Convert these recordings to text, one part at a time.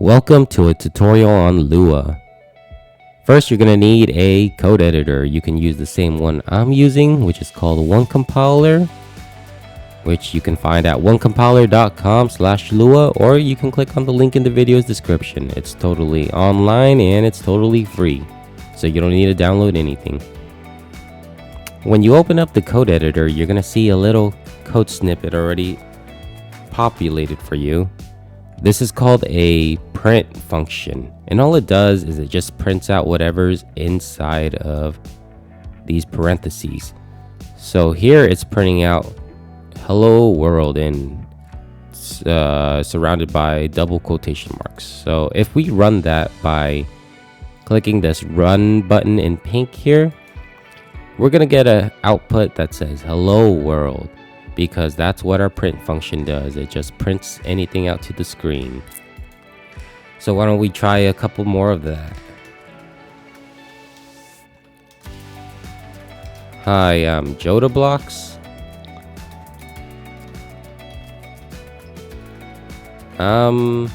Welcome to a tutorial on Lua. First, you're going to need a code editor. You can use the same one I'm using, which is called OneCompiler, which you can find at onecompiler.com/Lua, or you can click on the link in the video's description. It's totally online and it's totally free, so you don't need to download anything. When you open up the code editor, you're going to see a little code snippet already populated for you. This is called a print function, and all it does is it just prints out whatever's inside of these parentheses. So here it's printing out hello world and surrounded by double quotation marks. So if we run that by clicking this run button in pink here, we're gonna get an output that says hello world, because that's what our print function does. It just prints anything out to the screen. So why don't we try a couple more of that. Hi, I'm Jodablocks. I'm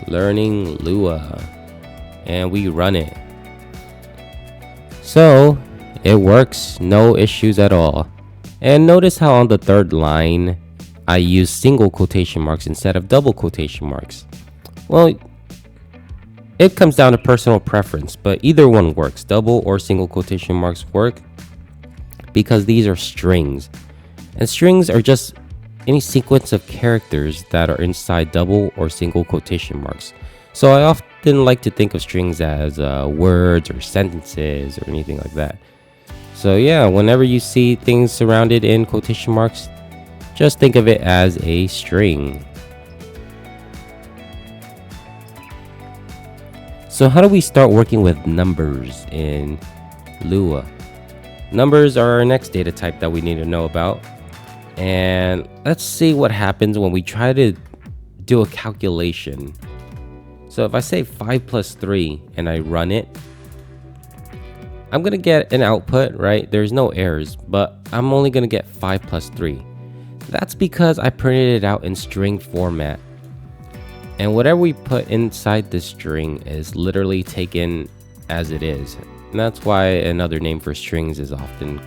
learning Lua, and we run it. So it works, no issues at all. And notice how on the third line, I use single quotation marks instead of double quotation marks. Well, it comes down to personal preference, but either one works. Double or single quotation marks work because these are strings. And strings are just any sequence of characters that are inside double or single quotation marks. So I often like to think of strings as words or sentences or anything like that. So yeah, whenever you see things surrounded in quotation marks, just think of it as a string. So how do we start working with numbers in Lua? Numbers are our next data type that we need to know about. And let's see what happens when we try to do a calculation. So if I say 5 plus 3 and I run it, I'm gonna get an output, right? There's no errors, but I'm only gonna get 5 plus 3. That's because I printed it out in string format. And whatever we put inside this string is literally taken as it is. And that's why another name for strings is often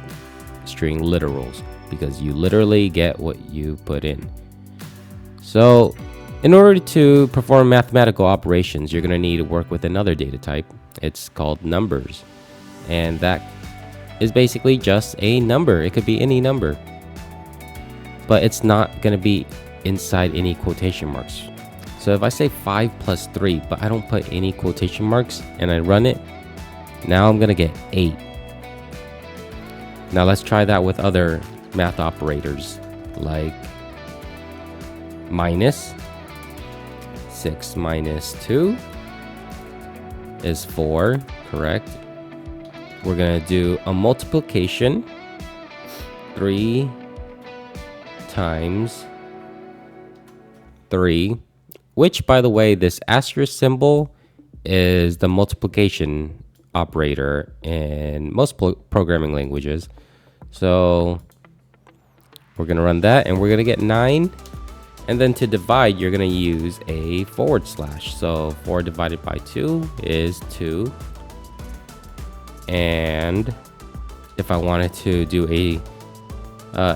string literals, because you literally get what you put in. So in order to perform mathematical operations, you're gonna need to work with another data type. It's called numbers. And that is basically just a number. It could be any number, but it's not going to be inside any quotation marks. So if I say 5 plus 3, but I don't put any quotation marks and I run it, now I'm going to get 8. Now let's try that with other math operators, like minus. 6 minus 2 is 4, correct? We're gonna do a multiplication. 3 times 3, which, by the way, this asterisk symbol is the multiplication operator in most programming languages. So we're gonna run that and we're gonna get 9. And then to divide, you're gonna use a /. So 4 divided by 2 is 2. And if I wanted to do a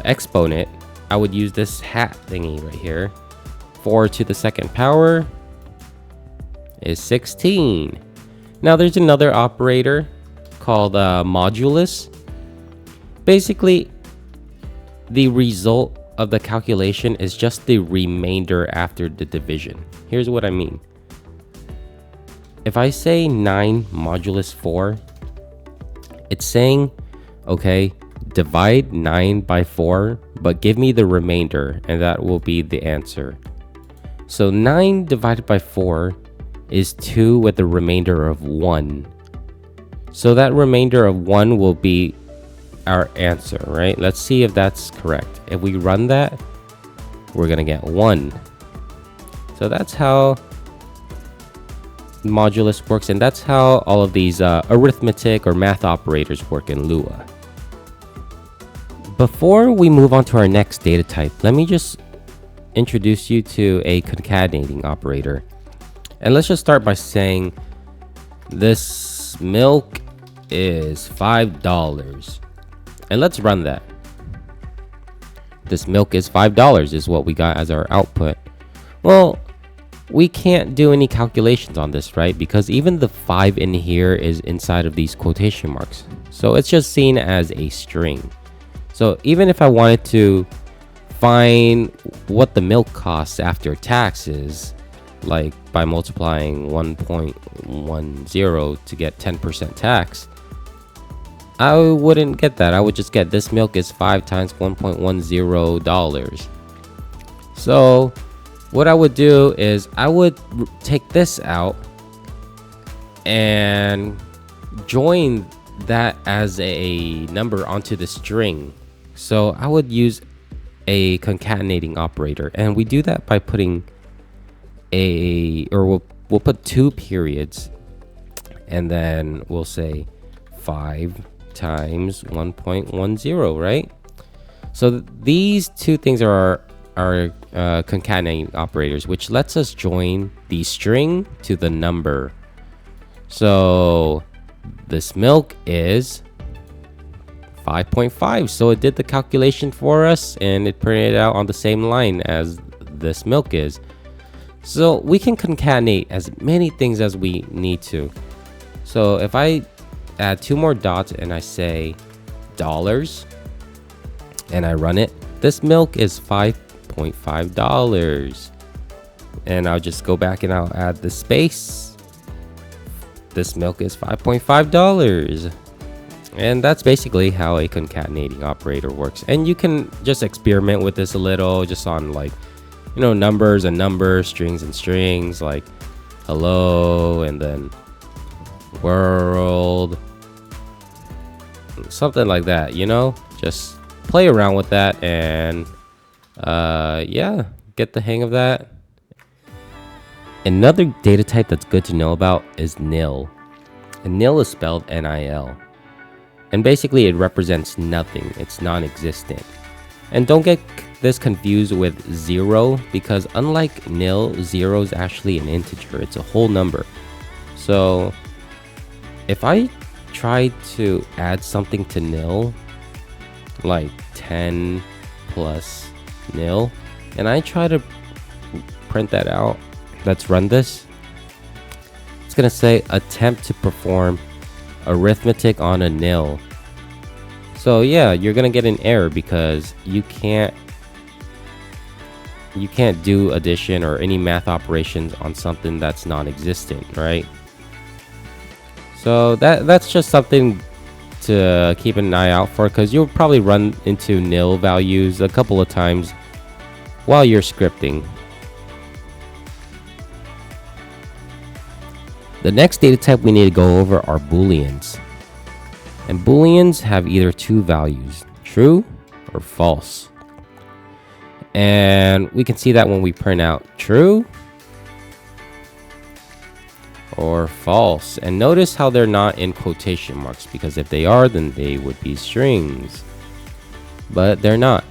exponent, I would use this hat thingy right here. 4 to the second power is 16. Now there's another operator called modulus. Basically, the result of the calculation is just the remainder after the division. Here's what I mean. If I say 9 modulus 4, it's saying, okay, divide 9 by 4, but give me the remainder, and that will be the answer. So 9 divided by 4 is 2 with a remainder of 1. So that remainder of 1 will be our answer, right? Let's see if that's correct. If we run that, we're gonna get 1. So that's how modulus works, and that's how all of these arithmetic or math operators work in Lua. Before we move on to our next data type, let me just introduce you to a concatenating operator. And let's just start by saying this milk is $5. And let's run that. This milk is $5 is what we got as our output. Well, we can't do any calculations on this, right? Because even the 5 in here is inside of these quotation marks. So it's just seen as a string. So even if I wanted to find what the milk costs after taxes, like by multiplying 1.10 to get 10% tax, I wouldn't get that. I would just get this milk is 5 times $1.10. So what I would do is I would take this out and join that as a number onto the string. So I would use a concatenating operator, and we do that by putting we'll put 2 periods, and then we'll say 5 times 1.10, right? So these two things are concatenating operators, which lets us join the string to the number. So this milk is 5.5. So it did the calculation for us, and it printed it out on the same line as this milk is. So we can concatenate as many things as we need to. So if I add 2 more dots and I say dollars and I run it, this milk is $5.5. And I'll just go back and I'll add the space. This milk is $5.5. And that's basically how a concatenating operator works. And you can just experiment with this a little, just on like, numbers and numbers, strings and strings, like hello and then world, something like that. Just play around with that and yeah, get the hang of that. Another data type that's good to know about is nil. And nil is spelled NIL. And basically it represents nothing. It's non-existent. And don't get this confused with 0, because unlike nil, 0 is actually an integer. It's a whole number. So if I try to add something to nil, like 10 plus nil, and I try to print that out, let's run this. It's gonna say attempt to perform arithmetic on a nil. So yeah, you're gonna get an error because you can't do addition or any math operations on something that's non-existent, right? So that's just something to keep an eye out for, because you'll probably run into nil values a couple of times while you're scripting. The next data type we need to go over are Booleans. And Booleans have either 2 values, true or false. And we can see that when we print out true or false. And notice how they're not in quotation marks, because if they are, then they would be strings. But they're not.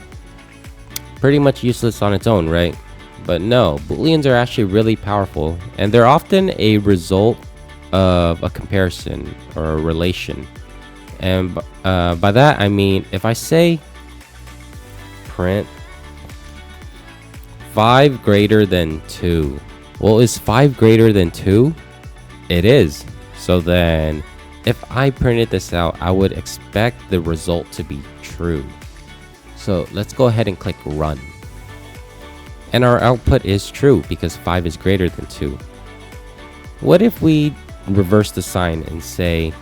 Pretty much useless on its own, right? But no, Booleans are actually really powerful, and they're often a result of a comparison or a relation. And by that I mean, if I say print 5 greater than 2, well, is 5 greater than 2? It is. So then if I printed this out, I would expect the result to be true. So let's go ahead and click run. And our output is true because 5 is greater than 2. What if we reverse the sign and say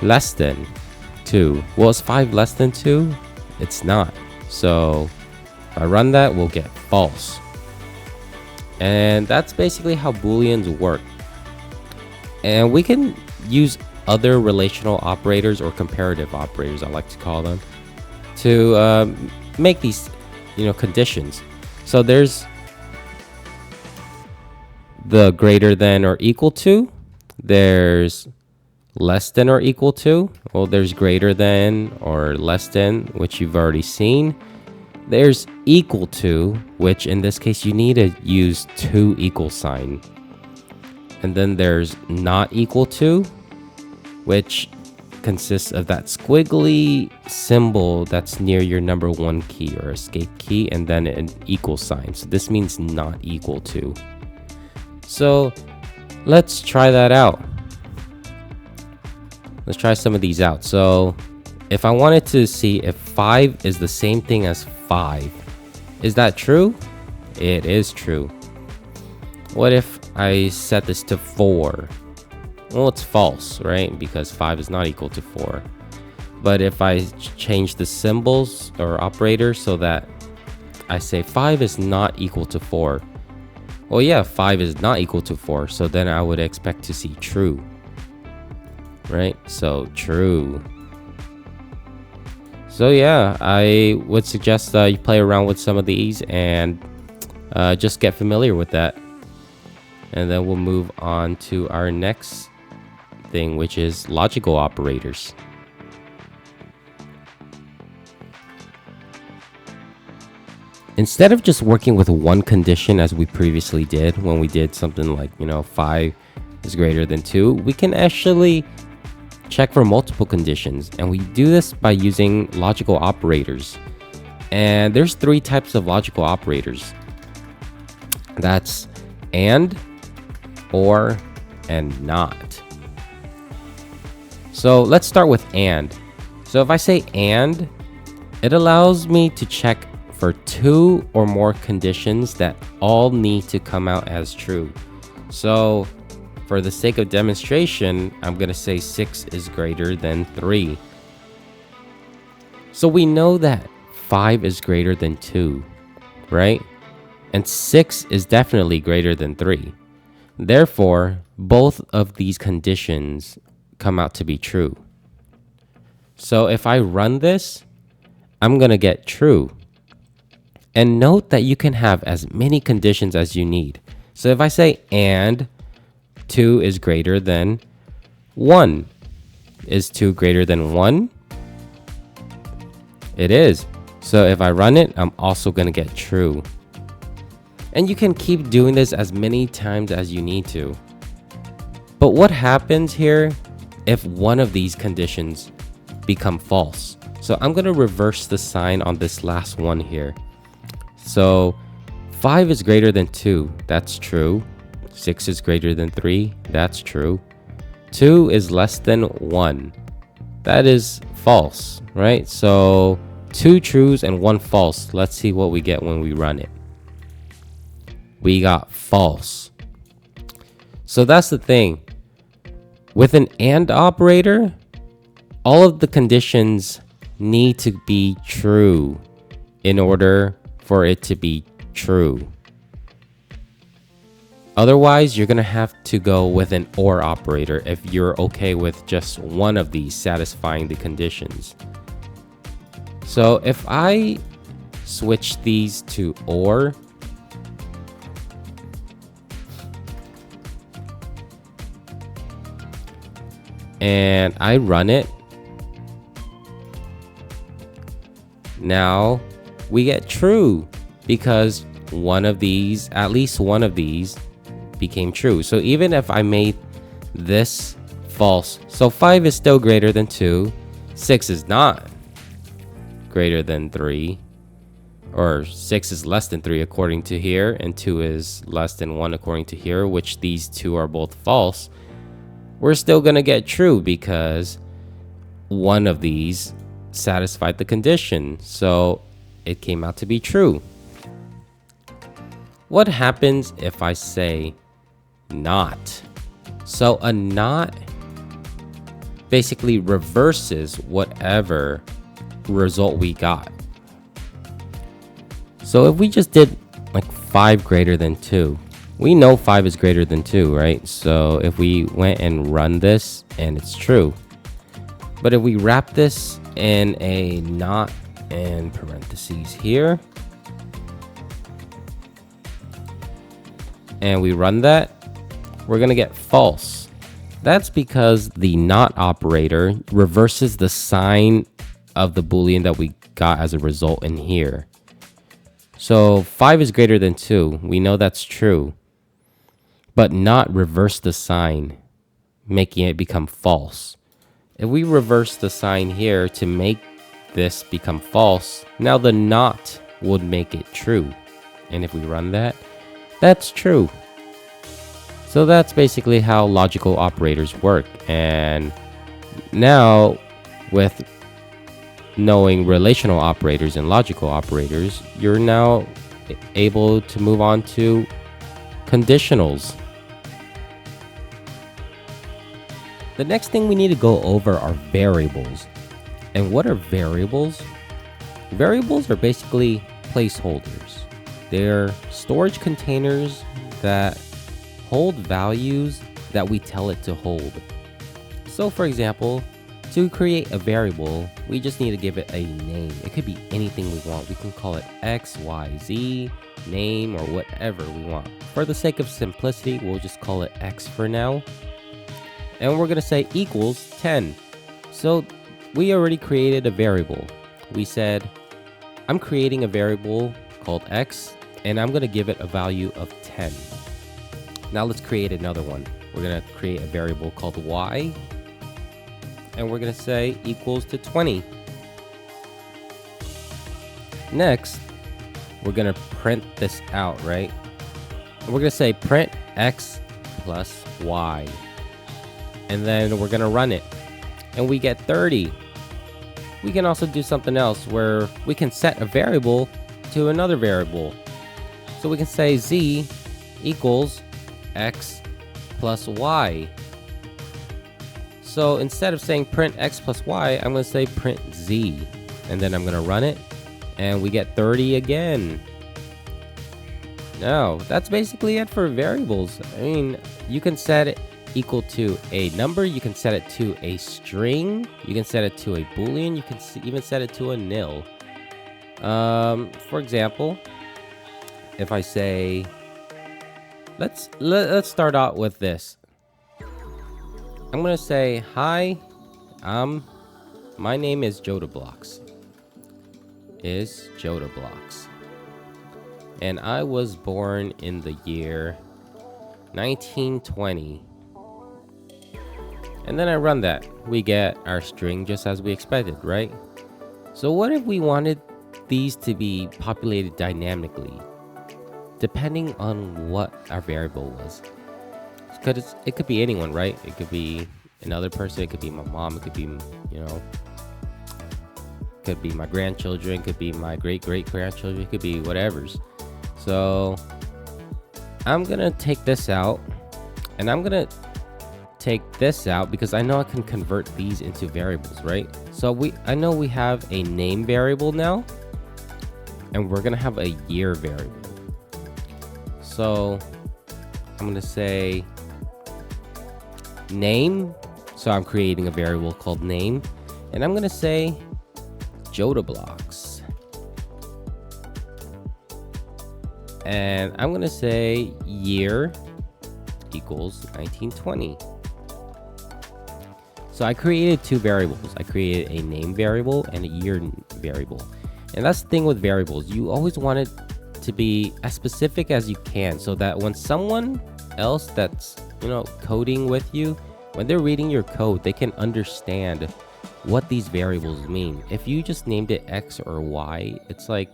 less than 2? Well, is 5 less than 2? It's not. So if I run that, we'll get false. And that's basically how Booleans work. And we can use other relational operators, or comparative operators I like to call them, to make these conditions. So there's the greater than or equal to, there's less than or equal to, well, there's greater than or less than, which you've already seen. There's equal to, which in this case you need to use 2 equal sign. And then there's not equal to, which consists of that squiggly symbol that's near your number 1 key or escape key, and then an equal sign. So this means not equal to. So let's try that out. Let's try some of these out. So if I wanted to see if 5 is the same thing as 5, is that true? It is true. What if I set this to 4? Well, it's false, right? Because 5 is not equal to 4. But if I change the symbols or operator so that I say 5 is not equal to 4, well, yeah, 5 is not equal to 4. So then I would expect to see true, right? So true. So yeah, I would suggest you play around with some of these and just get familiar with that. And then we'll move on to our next thing, which is logical operators. Instead of just working with one condition as we previously did when we did something like, 5 is greater than 2, we can actually check for multiple conditions, and we do this by using logical operators. And there's 3 types of logical operators. That's and, or, and not. So let's start with and. So if I say and, it allows me to check for 2 or more conditions that all need to come out as true. So for the sake of demonstration, I'm going to say 6 is greater than 3. So we know that 5 is greater than 2, right? And 6 is definitely greater than 3. Therefore, both of these conditions come out to be true. So if I run this, I'm going to get true. And note that you can have as many conditions as you need. So if I say and 2 is greater than 1. Is 2 greater than 1? It is. So if I run it, I'm also going to get true. And you can keep doing this as many times as you need to. But what happens here if one of these conditions become false? So I'm going to reverse the sign on this last one here. So 5 is greater than 2. That's true. 6 is greater than 3. That's true. 2 is less than 1. That is false, right? So 2 trues and 1 false. Let's see what we get when we run it. We got false. So that's the thing. With an and operator, all of the conditions need to be true in order for it to be true. Otherwise, you're going to have to go with an or operator if you're okay with just one of these satisfying the conditions. So if I switch these to or, and I run it, now we get true because one of these, at least one of these, became true. So even if I made this false, so 5 is still greater than 2, 6 is not greater than 3, or 6 is less than 3 according to here, and 2 is less than 1 according to here, which these two are both false, we're still gonna get true because one of these satisfied the condition, so it came out to be true. What happens if I say not? So a not basically reverses whatever result we got. So if we just did like 5 greater than 2, we know 5 is greater than 2, right? So if we went and run this and it's true, but if we wrap this in a not in parentheses here, and we run that, we're gonna get false. That's because the not operator reverses the sign of the Boolean that we got as a result in here. So 5 is greater than 2. We know that's true. But not reverse the sign, making it become false. If we reverse the sign here to make this become false, now the not would make it true. And if we run that, that's true. So that's basically how logical operators work. And now, with knowing relational operators and logical operators, you're now able to move on to conditionals. The next thing we need to go over are variables. And what are variables? Variables are basically placeholders. They're storage containers that hold values that we tell it to hold. So for example, to create a variable, we just need to give it a name. It could be anything we want. We can call it X, Y, Z, name, or whatever we want. For the sake of simplicity, we'll just call it X for now. And we're gonna say equals 10. So we already created a variable. We said, I'm creating a variable called X, and I'm gonna give it a value of 10. Now let's create another one. We're gonna create a variable called Y, and we're gonna say equals to 20. Next, we're gonna print this out, right? And we're gonna say print X plus Y. And then we're gonna run it. And we get 30. We can also do something else where we can set a variable to another variable. So we can say Z equals X plus Y. So instead of saying print X plus Y, I'm gonna say print Z. And then I'm gonna run it, and we get 30 again. Now, that's basically it for variables. I mean, you can set it equal to a number, you can set it to a string, you can set it to a Boolean, you can even set it to a nil. For example, if I say, let's start out with this. I'm gonna say, hi, my name is Jodablox. And I was born in the year 1920. And then I run that. We get our string just as we expected, right? So what if we wanted these to be populated dynamically, depending on what our variable was? Because it could be anyone, right? It could be another person. It could be my mom. It could be, could be my grandchildren. It could be my great-great-grandchildren. It could be whatever's. So I'm going to take this out, and I'm going to take this out because I know I can convert these into variables, right? So I know we have a name variable now, and we're gonna have a year variable. So I'm gonna say name. So I'm creating a variable called name, and I'm gonna say Jodablox, and I'm gonna say year equals 1920. So I created two variables. I created a name variable and a year variable. And that's the thing with variables. You always want it to be as specific as you can so that when someone else that's, coding with you, when they're reading your code, they can understand what these variables mean. If you just named it X or Y, it's like,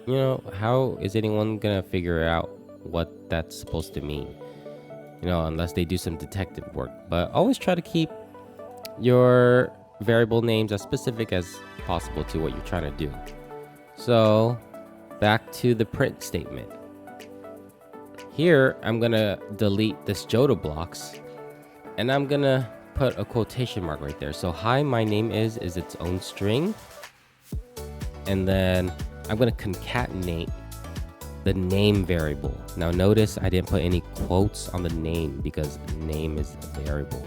how is anyone gonna figure out what that's supposed to mean? Unless they do some detective work. But always try to keep your variable names as specific as possible to what you're trying to do. So back to the print statement. Here, I'm gonna delete this Jodablox, and I'm gonna put a quotation mark right there. So hi, my name is its own string, and then I'm gonna concatenate the name variable. Now notice I didn't put any quotes on the name because name is a variable.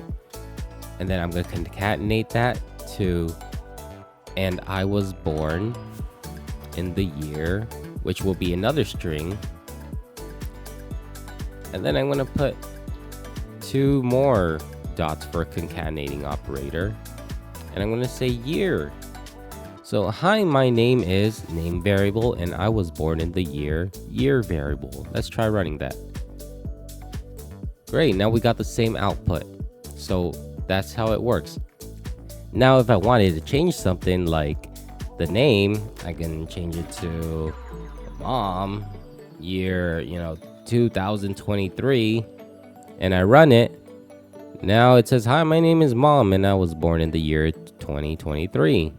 And then I'm going to concatenate that to, and I was born in the year, which will be another string. And then I'm going to put two more dots for a concatenating operator. And I'm going to say year. So hi, my name is name variable and I was born in the year variable. Let's try running that. Great, now we got the same output. So that's how it works. Now if I wanted to change something like the name, I can change it to mom year 2023, and I run it. Now it says, hi, my name is mom and I was born in the year 2023.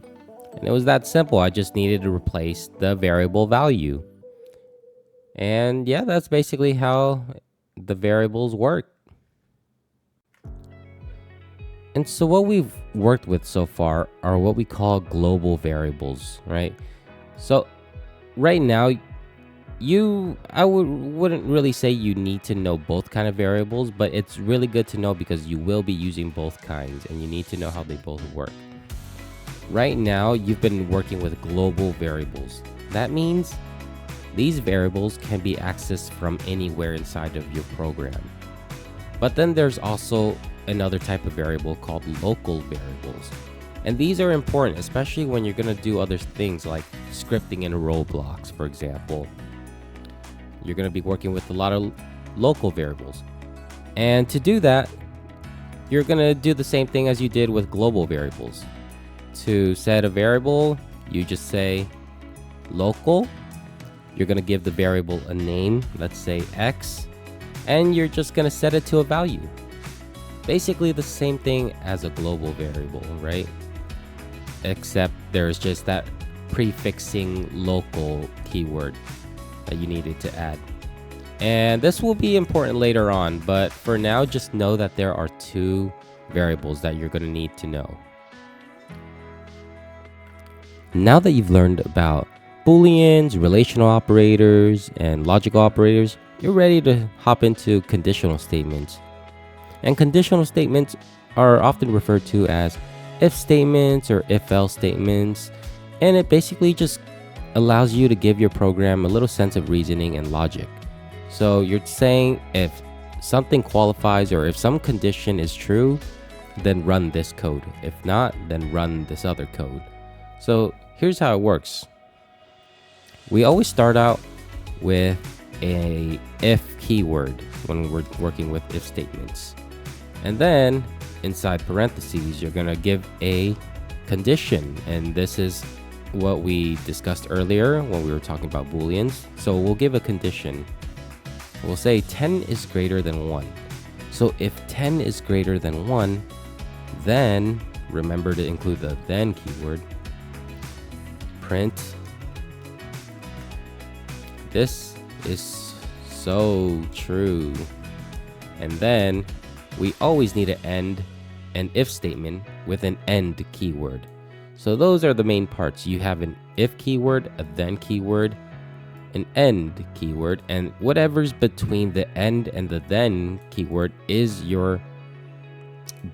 And it was that simple. I just needed to replace the variable value. And yeah, that's basically how the variables work. And so what we've worked with so far are what we call global variables, right? So right now, I wouldn't really say you need to know both kind of variables, but it's really good to know because you will be using both kinds and you need to know how they both work. Right now, you've been working with global variables. That means these variables can be accessed from anywhere inside of your program. But then there's also another type of variable called local variables. And these are important, especially when you're going to do other things like scripting in Roblox, for example. You're going to be working with a lot of local variables. And to do that, you're going to do the same thing as you did with global variables. To set a variable, you just say local. You're going to give the variable a name, let's say X, and you're just going to set it to a value. Basically the same thing as a global variable, right? Except there's just that prefixing local keyword that you needed to add. And this will be important later on, but for now, just know that there are two variables that you're going to need to know. Now that you've learned about Booleans, relational operators, and logical operators, you're ready to hop into conditional statements. And conditional statements are often referred to as if statements or if-else statements, and it basically just allows you to give your program a little sense of reasoning and logic. So you're saying if something qualifies or if some condition is true, then run this code. If not, then run this other code. So here's how it works. We always start out with a if keyword when we're working with if statements. And then inside parentheses, you're going to give a condition. And this is what we discussed earlier when we were talking about Booleans. So we'll give a condition. We'll say 10 is greater than 1. So if 10 is greater than 1, then remember to include the then keyword. Print. This is so true. And then we always need to end an if statement with an end keyword. So those are the main parts. You have an if keyword, a then keyword, an end keyword, and whatever's between the end and the then keyword is your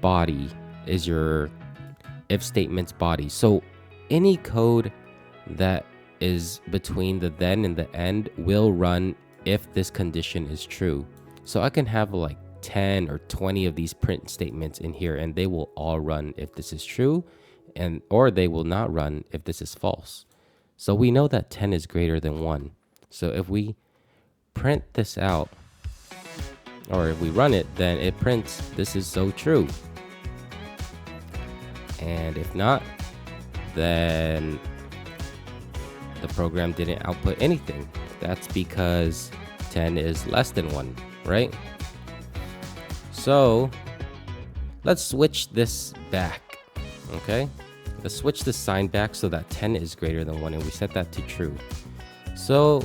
body, is your if statement's body. So any code that is between the then and the end will run if this condition is true. So I can have like 10 or 20 of these print statements in here and they will all run if this is true, and or they will not run if this is false. So we know that 10 is greater than 1. So if we print this out, or if we run it, then it prints this is so true. And if not, then the program didn't output anything. That's because 10 is less than 1, right? So let's switch this back, okay? Let's switch the sign back so that 10 is greater than 1 and we set that to true. So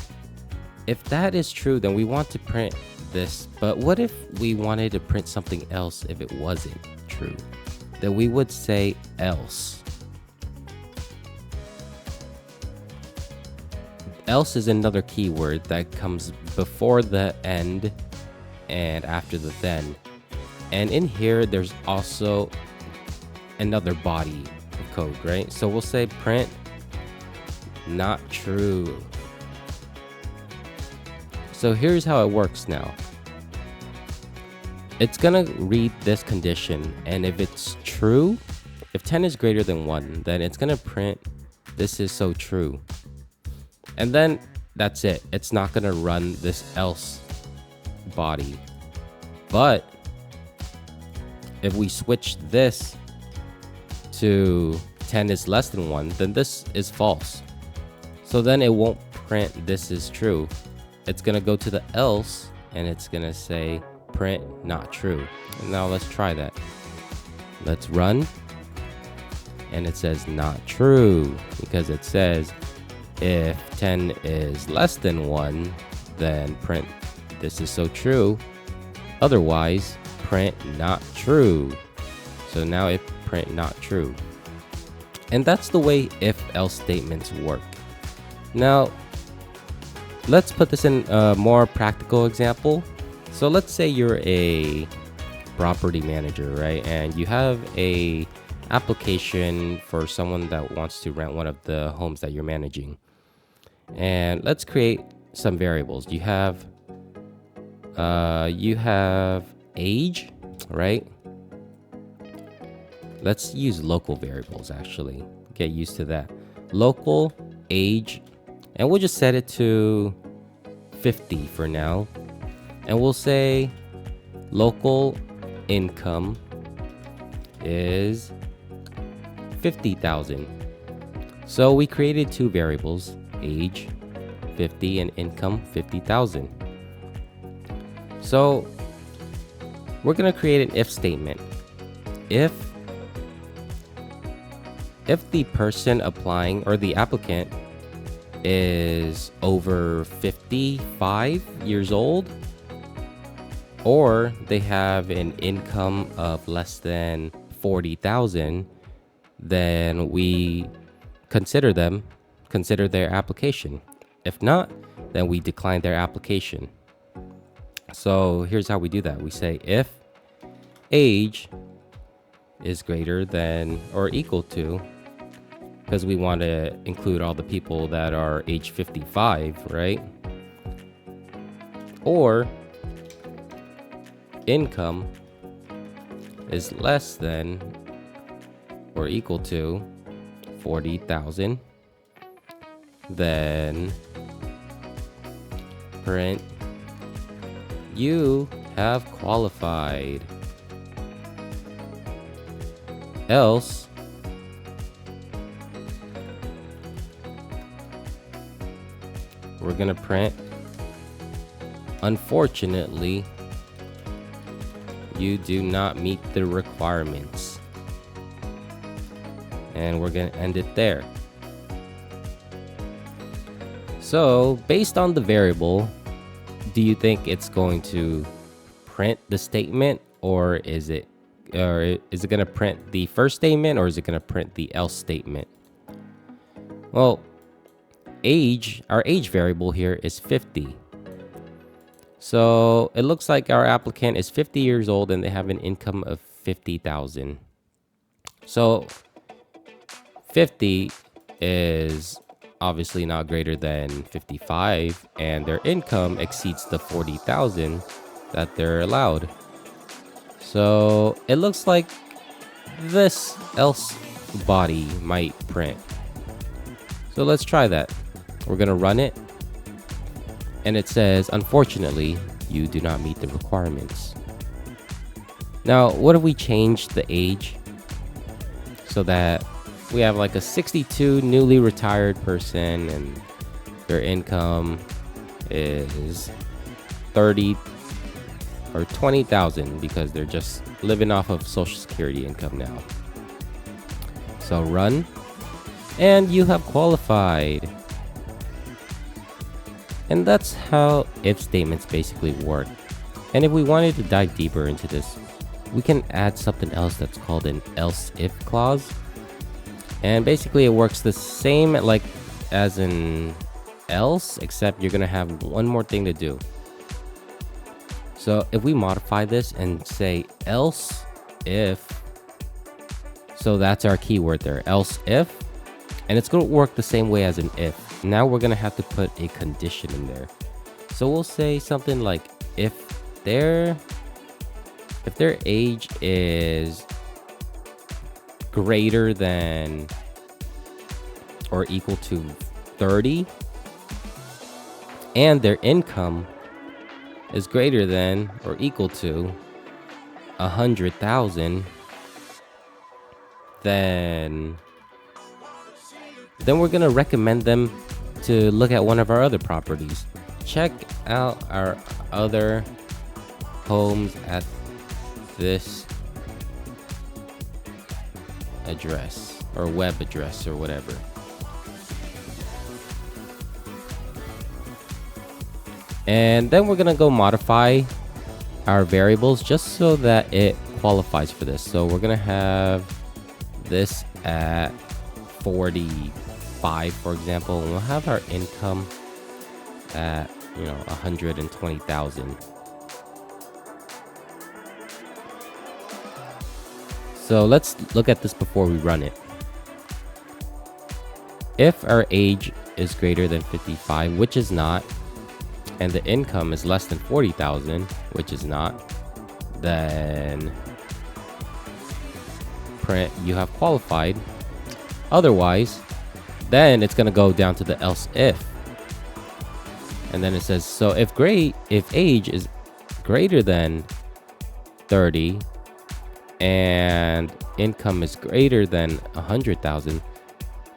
if that is true, then we want to print this. But what if we wanted to print something else if it wasn't true? Then we would say else. Else is another keyword that comes before the end and after the then. And in here, there's also another body of code, right? So we'll say print not true. So here's how it works now. It's gonna read this condition, and if it's true, if 10 is greater than 1, then it's gonna print this is so true. And then that's it. It's not gonna run this else body. But if we switch this to 10 is less than 1, then this is false. So then it won't print this is true. It's gonna go to the else and it's gonna say print not true. And now let's try that. Let's run. And it says not true because it says if 10 is less than 1, then print this is so true. Otherwise, print not true. So now it print not true. And that's the way if-else statements work. Now, let's put this in a more practical example. So let's say you're a property manager, right? And you have a application for someone that wants to rent one of the homes that you're managing. And let's create some variables. You have age, right? Let's use local variables actually. Get used to that. Local, age, and we'll just set it to 50 for now. And we'll say local income is 50,000. So we created two variables, age 50 and income 50,000. So we're going to create an if statement. If the person applying or the applicant is over 55 years old, or they have an income of less than 40,000, then we consider their application. If not, then we decline their application. So here's how we do that. We say if age is greater than or equal to, because we want to include all the people that are age 55, right? Or income is less than or equal to 40,000, then print you have qualified. Else we're gonna print unfortunately you do not meet the requirements, and we're gonna end it there. So based on the variable, do you think it's going to print the statement, or is it going to print the first statement, or is it going to print the else statement? Well, our age variable here is 50. So it looks like our applicant is 50 years old and they have an income of 50,000. So 50 is obviously not greater than 55, and their income exceeds the 40,000 that they're allowed. So it looks like this else body might print. So let's try that. We're gonna run it, and it says unfortunately you do not meet the requirements. Now what if we change the age so that we have like a 62 newly retired person and their income is 30 or 20,000 because they're just living off of Social Security income now. So run, and you have qualified. And that's how if statements basically work. And if we wanted to dive deeper into this, we can add something else that's called an else if clause. And basically it works the same like as an else, except you're gonna have one more thing to do. So if we modify this and say else if, so that's our keyword there, else if, and it's gonna work the same way as an if. Now we're gonna have to put a condition in there. So we'll say something like if their age is greater than or equal to 30, and their income is greater than or equal to 100,000, then we're gonna recommend them to look at one of our other properties. Check out our other homes at this address or web address or whatever. And then we're gonna go modify our variables just so that it qualifies for this. So we're gonna have this at 45, for example, and we'll have our income at 120,000. So let's look at this before we run it. If our age is greater than 55, which is not, and the income is less than 40,000, which is not, then print you have qualified. Otherwise, then it's gonna go down to the else if, and then it says, so if age is greater than 30 and income is greater than 100,000,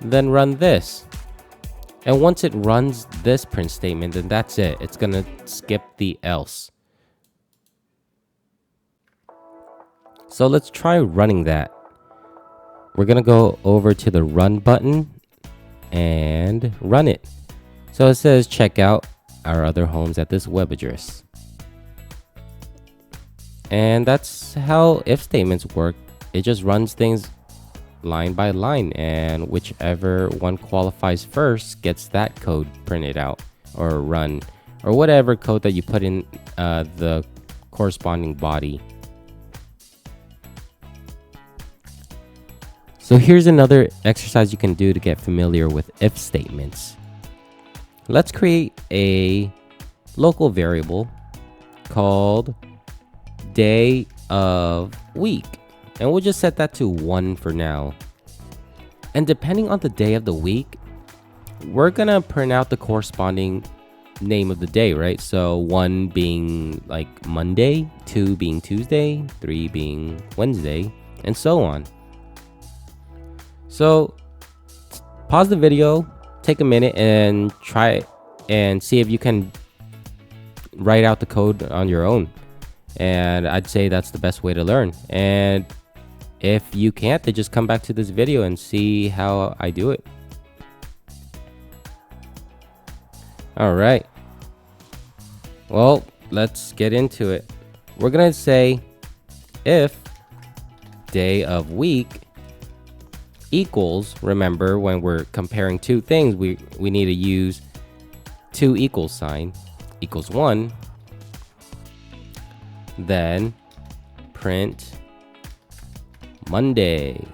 then run this. And once it runs this print statement, then that's it. It's gonna skip the else. So let's try running that. We're gonna go over to the run button and run it. So it says check out our other homes at this web address. And that's how if statements work. It just runs things line by line, and whichever one qualifies first gets that code printed out or run, or whatever code that you put in the corresponding body. So here's another exercise you can do to get familiar with if statements. Let's create a local variable called day of week, and we'll just set that to 1 for now. And depending on the day of the week, we're gonna print out the corresponding name of the day, right? So 1 being like Monday, 2 being Tuesday, 3 being Wednesday, and so on. So pause the video, take a minute and try it and see if you can write out the code on your own. And I'd say that's the best way to learn. And if you can't, then just come back to this video and see how I do it. All right. Well, let's get into it. We're gonna say if day of week equals, remember when we're comparing two things, we need to use two equals sign, equals 1, then print Monday.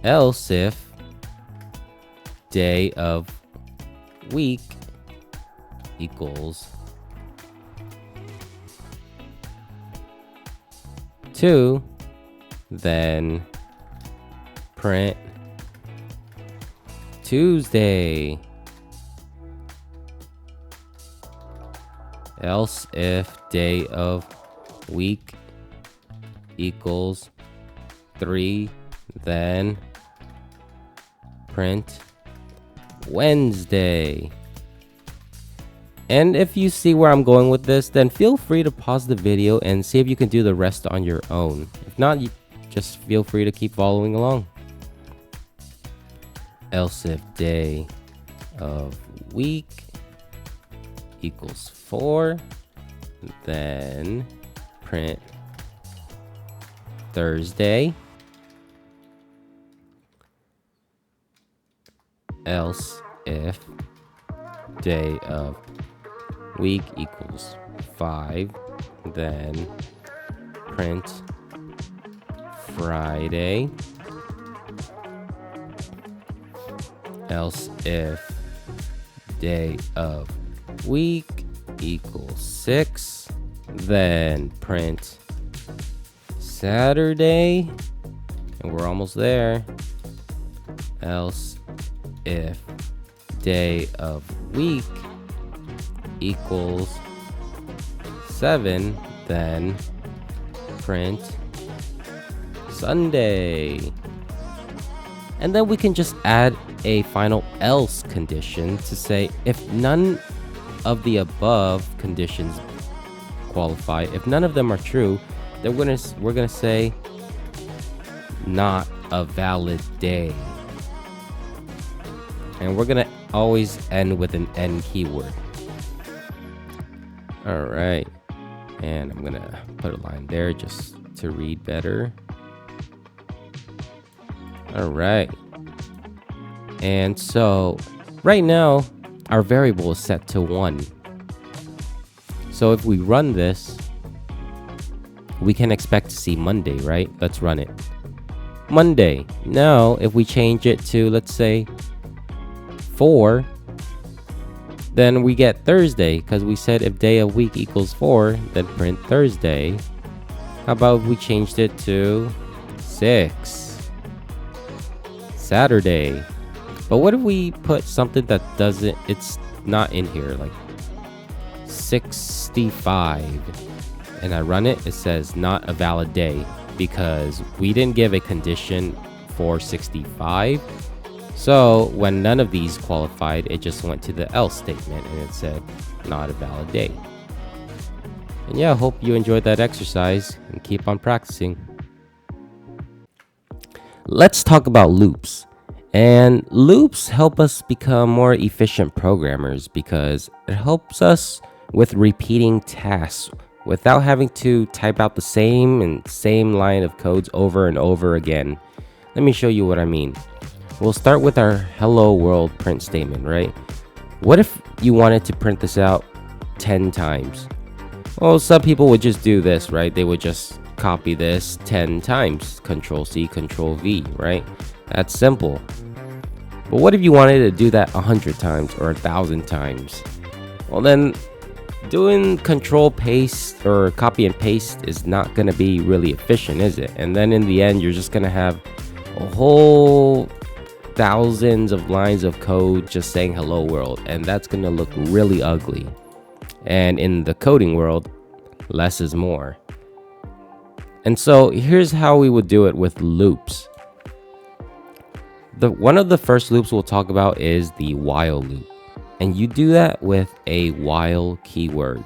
Else if day of week equals 2, then print Tuesday. Else if day of week equals 3, then print Wednesday. And if you see where I'm going with this, then feel free to pause the video and see if you can do the rest on your own. If not, you just feel free to keep following along. Else if day of week equals 4, then print Thursday. Else if day of week equals 5, then print Friday. Else if day of week equals 6, then print Saturday. And we're almost there. else if day of week equals 7, then print Sunday. And then we can just add a final else condition to say if none of the above conditions qualify, if none of them are true, then we're gonna say not a valid day. And we're gonna always end with an end keyword. All right, and I'm gonna put a line there just to read better. All right, and so right now our variable is set to 1. So if we run this, we can expect to see Monday, right? Let's run it. Monday. Now if we change it to, let's say, 4, then we get Thursday, because we said if day of week equals 4, then print Thursday. How about if we changed it to 6? Saturday. But what if we put something that doesn't, it's not in here, like 65, and I run it, it says not a valid day because we didn't give a condition for 65. So when none of these qualified, it just went to the else statement and it said not a valid day. And yeah, I hope you enjoyed that exercise and keep on practicing. Let's talk about loops. And loops help us become more efficient programmers because it helps us with repeating tasks without having to type out the same line of codes over and over again. Let me show you what I mean. We'll start with our hello world print statement, right? What if you wanted to print this out 10 times? Well, some people would just do this, right? They would just copy this 10 times, Control C, Control V, right? That's simple. But what if you wanted to do that 100 times or 1,000 times? Well, then doing Control paste or copy and paste is not going to be really efficient, is it? And then in the end, you're just going to have a whole thousands of lines of code just saying hello world, and that's going to look really ugly. And in the coding world, less is more. And so here's how we would do it with loops. One of the first loops we'll talk about is the while loop. And you do that with a while keyword.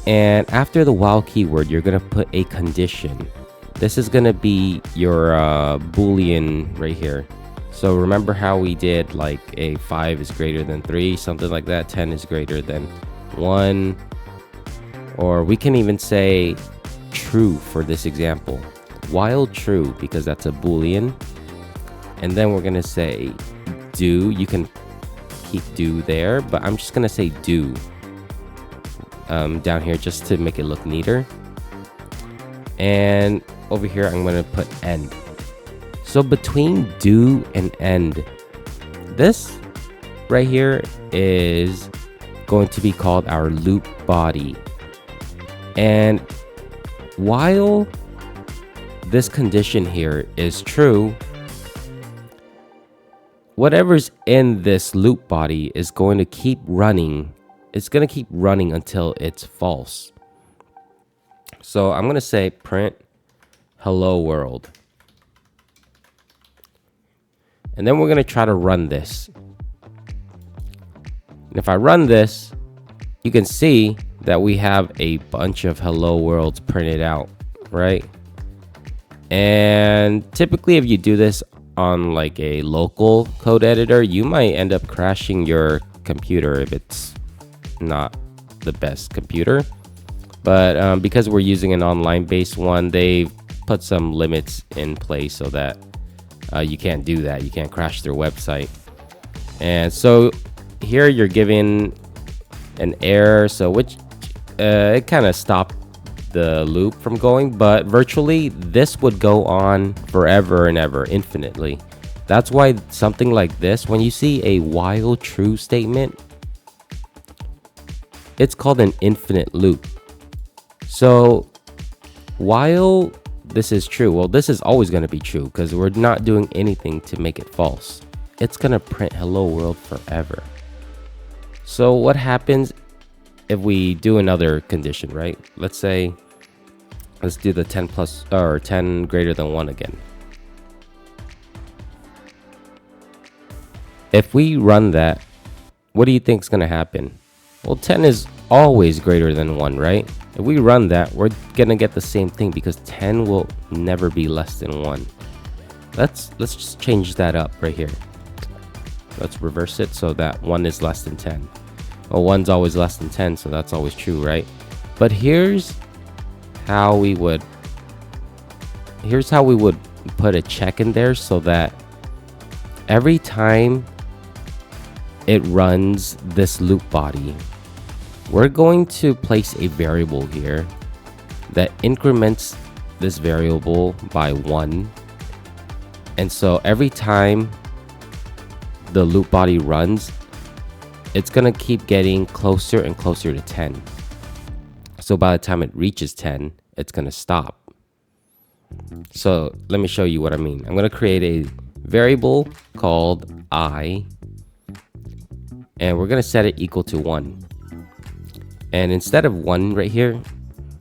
And after the while keyword, you're going to put a condition. This is going to be your Boolean right here. So remember how we did like a 5 is greater than 3, something like that. 10 is greater than 1. Or we can even say true for this example. While true, because that's a Boolean. And then we're going to say do. You can keep do there, but I'm just going to say do down here just to make it look neater. And over here, I'm going to put end. So between do and end, this right here is going to be called our loop body. And while this condition here is true, whatever's in this loop body is going to keep running. It's going to keep running until it's false. So I'm going to say print hello world. And then we're going to try to run this. And if I run this, you can see that we have a bunch of hello worlds printed out, right? And typically if you do this on like a local code editor, you might end up crashing your computer if it's not the best computer. But because we're using an online based one, they've put some limits in place so that you can't do that. You can't crash their website. And so here you're giving an error, so which it kind of stopped the loop from going, but virtually this would go on forever and ever, infinitely. That's why something like this, when you see a while true statement, it's called an infinite loop. So while this is true. Well, this is always going to be true because we're not doing anything to make it false. It's going to print hello world forever. So what happens if we do another condition, right? Let's say, let's do the 10 plus or 10 greater than 1 again. If we run that, what do you think is going to happen? Well, 10 is always greater than 1, right? If we run that, we're going to get the same thing because 10 will never be less than 1. Let's just change that up right here. Let's reverse it so that 1 is less than 10. Well, 1's always less than 10, so that's always true, right? But here's how we would put a check in there so that every time it runs this loop body, we're going to place a variable here that increments this variable by 1. And so every time the loop body runs, it's going to keep getting closer and closer to 10. So by the time it reaches 10, it's going to stop. So let me show you what I mean. I'm going to create a variable called I, and we're going to set it equal to 1. And instead of 1 right here,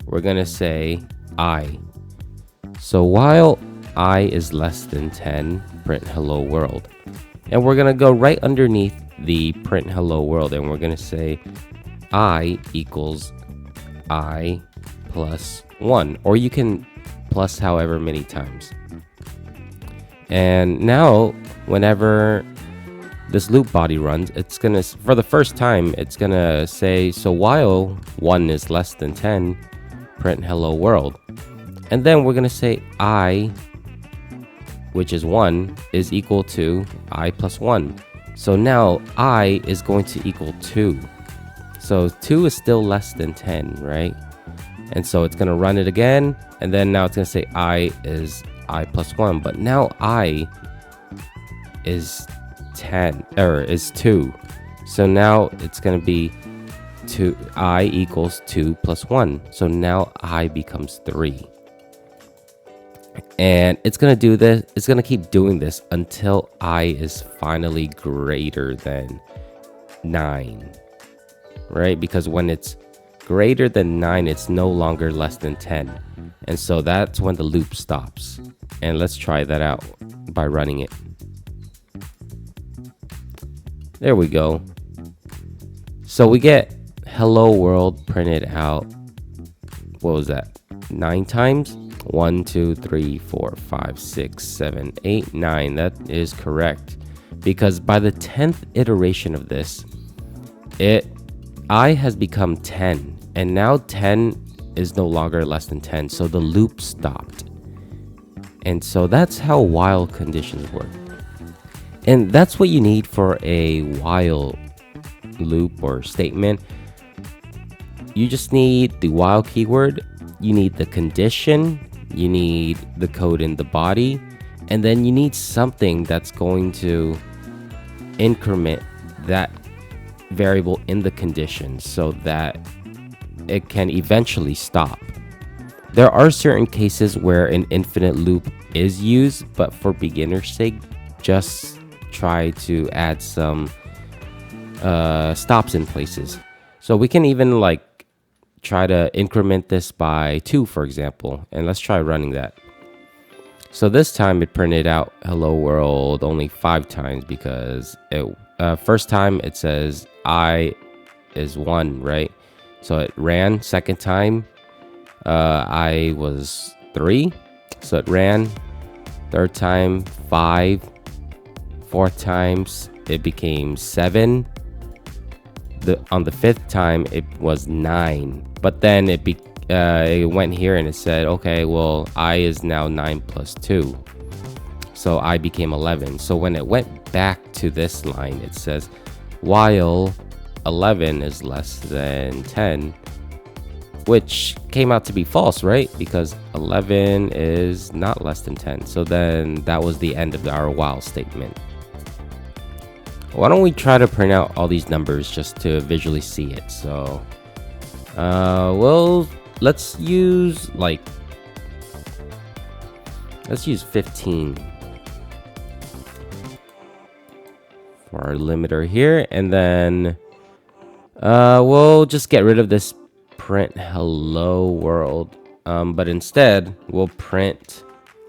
we're going to say I. So while I is less than 10, print hello world. And we're going to go right underneath the print hello world, and we're going to say I equals I plus 1, or you can plus however many times. And now whenever this loop body runs, it's gonna, for the first time, it's gonna say, so while 1 is less than 10, print hello world. And then we're gonna say I, which is 1, is equal to I plus 1. So now I is going to equal 2. So 2 is still less than 10, right? And so it's gonna run it again, and then now it's gonna say I is I plus 1, but now I is 10 or is 2. So now it's going to be 2, I equals 2 plus 1. So now I becomes 3. And it's going to do this, it's going to keep doing this until I is finally greater than 9. Right? Because when it's greater than 9, it's no longer less than 10. And so that's when the loop stops. And let's try that out by running it. There we go. So we get hello world printed out. What was that? 9 times? 1, 2, 3, 4, 5, 6, 7, 8, 9. That is correct. Because by the 10th iteration of this, I has become 10. And now 10 is no longer less than 10. So the loop stopped. And so that's how while conditions work. And that's what you need for a while loop or statement. You just need the while keyword, you need the condition, you need the code in the body, and then you need something that's going to increment that variable in the condition so that it can eventually stop. There are certain cases where an infinite loop is used, but for beginner's sake, just try to add some stops in places. So we can even like try to increment this by 2, for example, and let's try running that. So this time it printed out hello world only 5 times because it first time it says I is 1, right? So it ran. Second time I was 3, so it ran. Third time 5. Fourth times it became 7. On the 5th time it was 9, but then it went here and it said, okay, well, I is now 9 plus 2, so I became 11. So when it went back to this line, it says while 11 is less than 10, which came out to be false, right? Because 11 is not less than 10. So then that was the end of our while statement. Why don't we try to print out all these numbers just to visually see it? So, well, let's use like Let's use 15 for our limiter here, and then we'll just get rid of this print hello world, but instead we'll print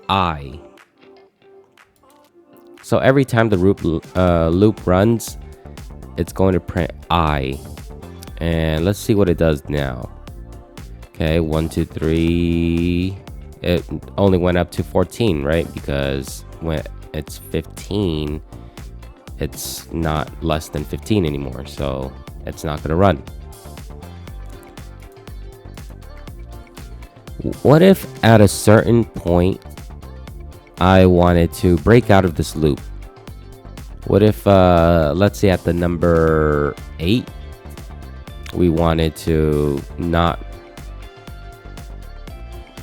I. So every time the loop runs, it's going to print I. And let's see what it does now. Okay, 1, 2, 3. It only went up to 14, right? Because when it's 15, it's not less than 15 anymore. So it's not going to run. What if at a certain point I wanted to break out of this loop? What if, let's say at the number 8, we wanted to not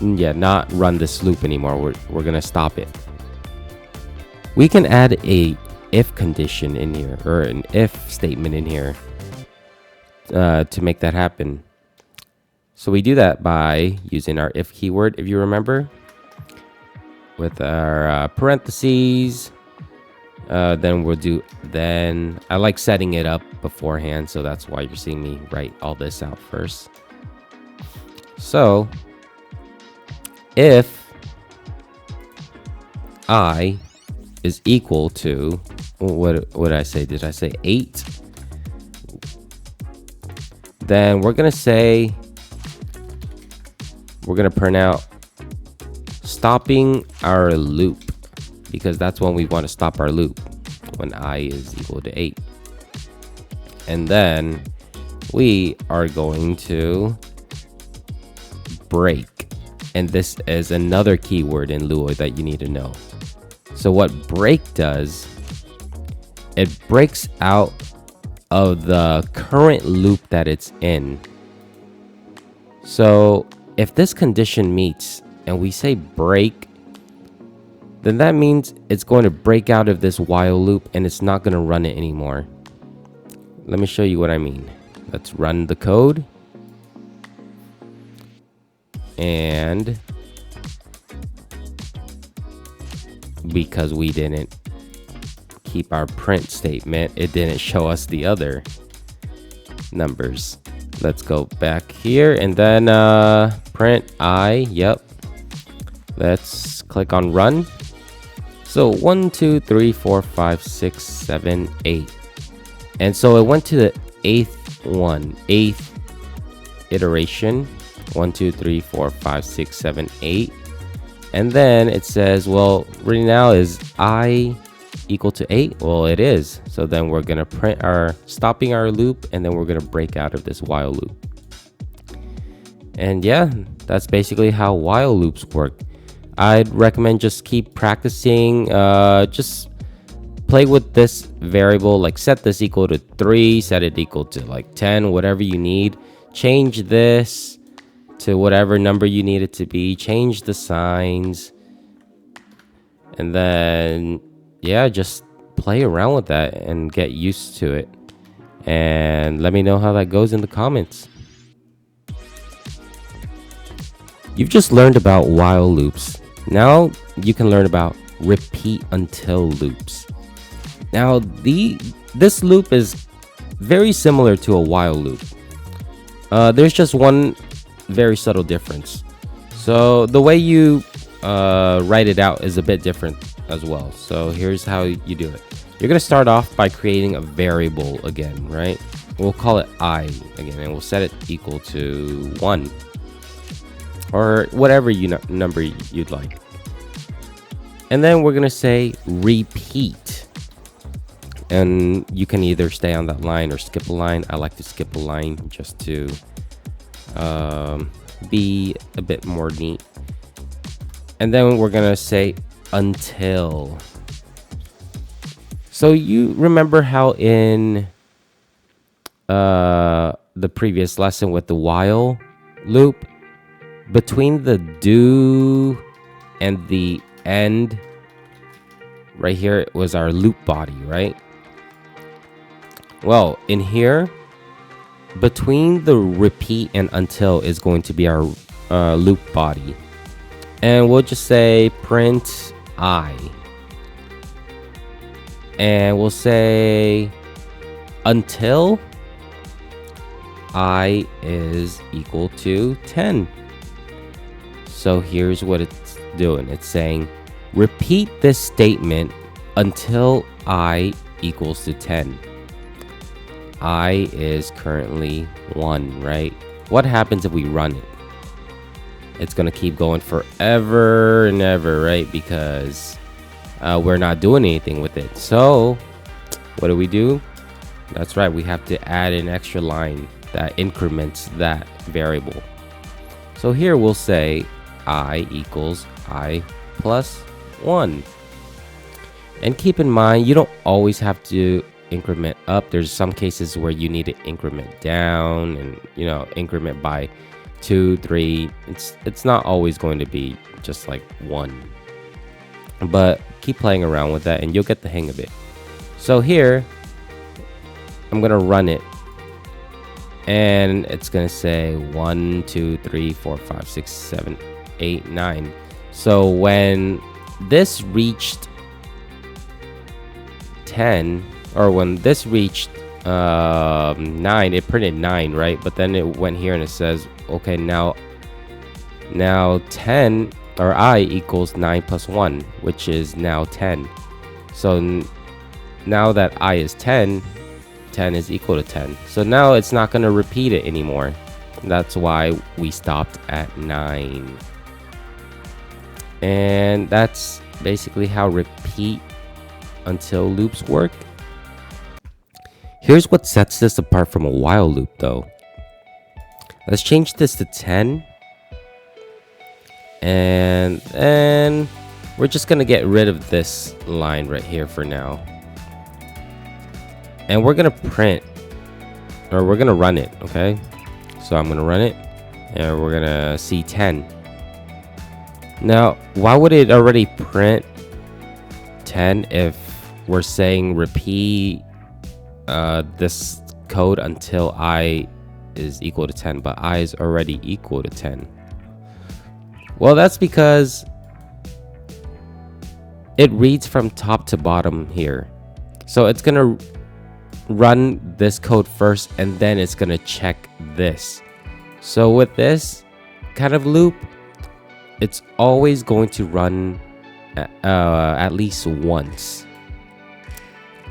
run this loop anymore. We're gonna stop it. We can add a if condition in here, or an if statement in here, to make that happen. So we do that by using our if keyword, if you remember, with our parentheses. Then we'll do then. I like setting it up beforehand, so that's why you're seeing me write all this out first. So if I is equal to, what did I say? Did I say 8? Then we're gonna say, we're gonna print out stopping our loop, because that's when we want to stop our loop, when I is equal to 8. And then we are going to break. And this is another keyword in Lua that you need to know. So what break does, it breaks out of the current loop that it's in. So if this condition meets and we say break, then that means it's going to break out of this while loop and it's not going to run it anymore. Let me show you what I mean. Let's run the code. And because we didn't keep our print statement, it didn't show us the other numbers. Let's go back here and then print I. Yep. Let's click on run. So 1, 2, 3, 4, 5, 6, 7, 8. And so it went to the eighth iteration. 1, 2, 3, 4, 5, 6, 7, 8. And then it says, well, right now is I equal to 8? Well, it is. So then we're going to print our stopping our loop, and then we're going to break out of this while loop. And yeah, that's basically how while loops work. I'd recommend just keep practicing. Just play with this variable, like set this equal to 3, set it equal to like 10, whatever you need. Change this to whatever number you need it to be. Change the signs. And then, yeah, just play around with that and get used to it. And let me know how that goes in the comments. You've just learned about while loops. Now you can learn about repeat until loops. Now this loop is very similar to a while loop. There's just one very subtle difference. So the way you write it out is a bit different as well. So here's how you do it. You're going to start off by creating a variable again, right? We'll call it I again, and we'll set it equal to 1 or whatever number you'd like. And then we're going to say repeat. And you can either stay on that line or skip a line. I like to skip a line just to be a bit more neat. And then we're going to say until. So you remember how in the previous lesson with the while loop, between the do and the end, right here, it was our loop body, right? Well, in here, between the repeat and until is going to be our loop body. And we'll just say print I. And we'll say until I is equal to 10. So here's what it's doing. It's saying repeat this statement until I equals to 10. I is currently 1, right? What happens if we run it? It's gonna keep going forever and ever, right? Because we're not doing anything with it. So what do? That's right, we have to add an extra line that increments that variable. So here we'll say I equals I plus 1. And keep in mind, you don't always have to increment up. There's some cases where you need to increment down and, you know, increment by 2, 3. It's not always going to be just like 1. But keep playing around with that and you'll get the hang of it. So here, I'm going to run it. And it's going to say 1, 2, 3, 4, 5, 6, 7, 8, 9. So when this reached 10, or when this reached 9, it printed 9, right? But then it went here and it says, okay, now 10, or I equals 9 plus 1, which is now 10. So now that I is 10, 10 is equal to 10. So now it's not going to repeat it anymore. That's why we stopped at 9. And that's basically how repeat until loops work. Here's what sets this apart from a while loop though. Let's change this to 10. And then we're just going to get rid of this line right here for now. And we're going to print, or we're going to run it, okay? So I'm going to run it, and we're going to see 10. Now, why would it already print 10 if we're saying repeat this code until I is equal to 10, but I is already equal to 10? Well, that's because it reads from top to bottom here. So it's going to run this code first and then it's going to check this. So with this kind of loop, it's always going to run at least once.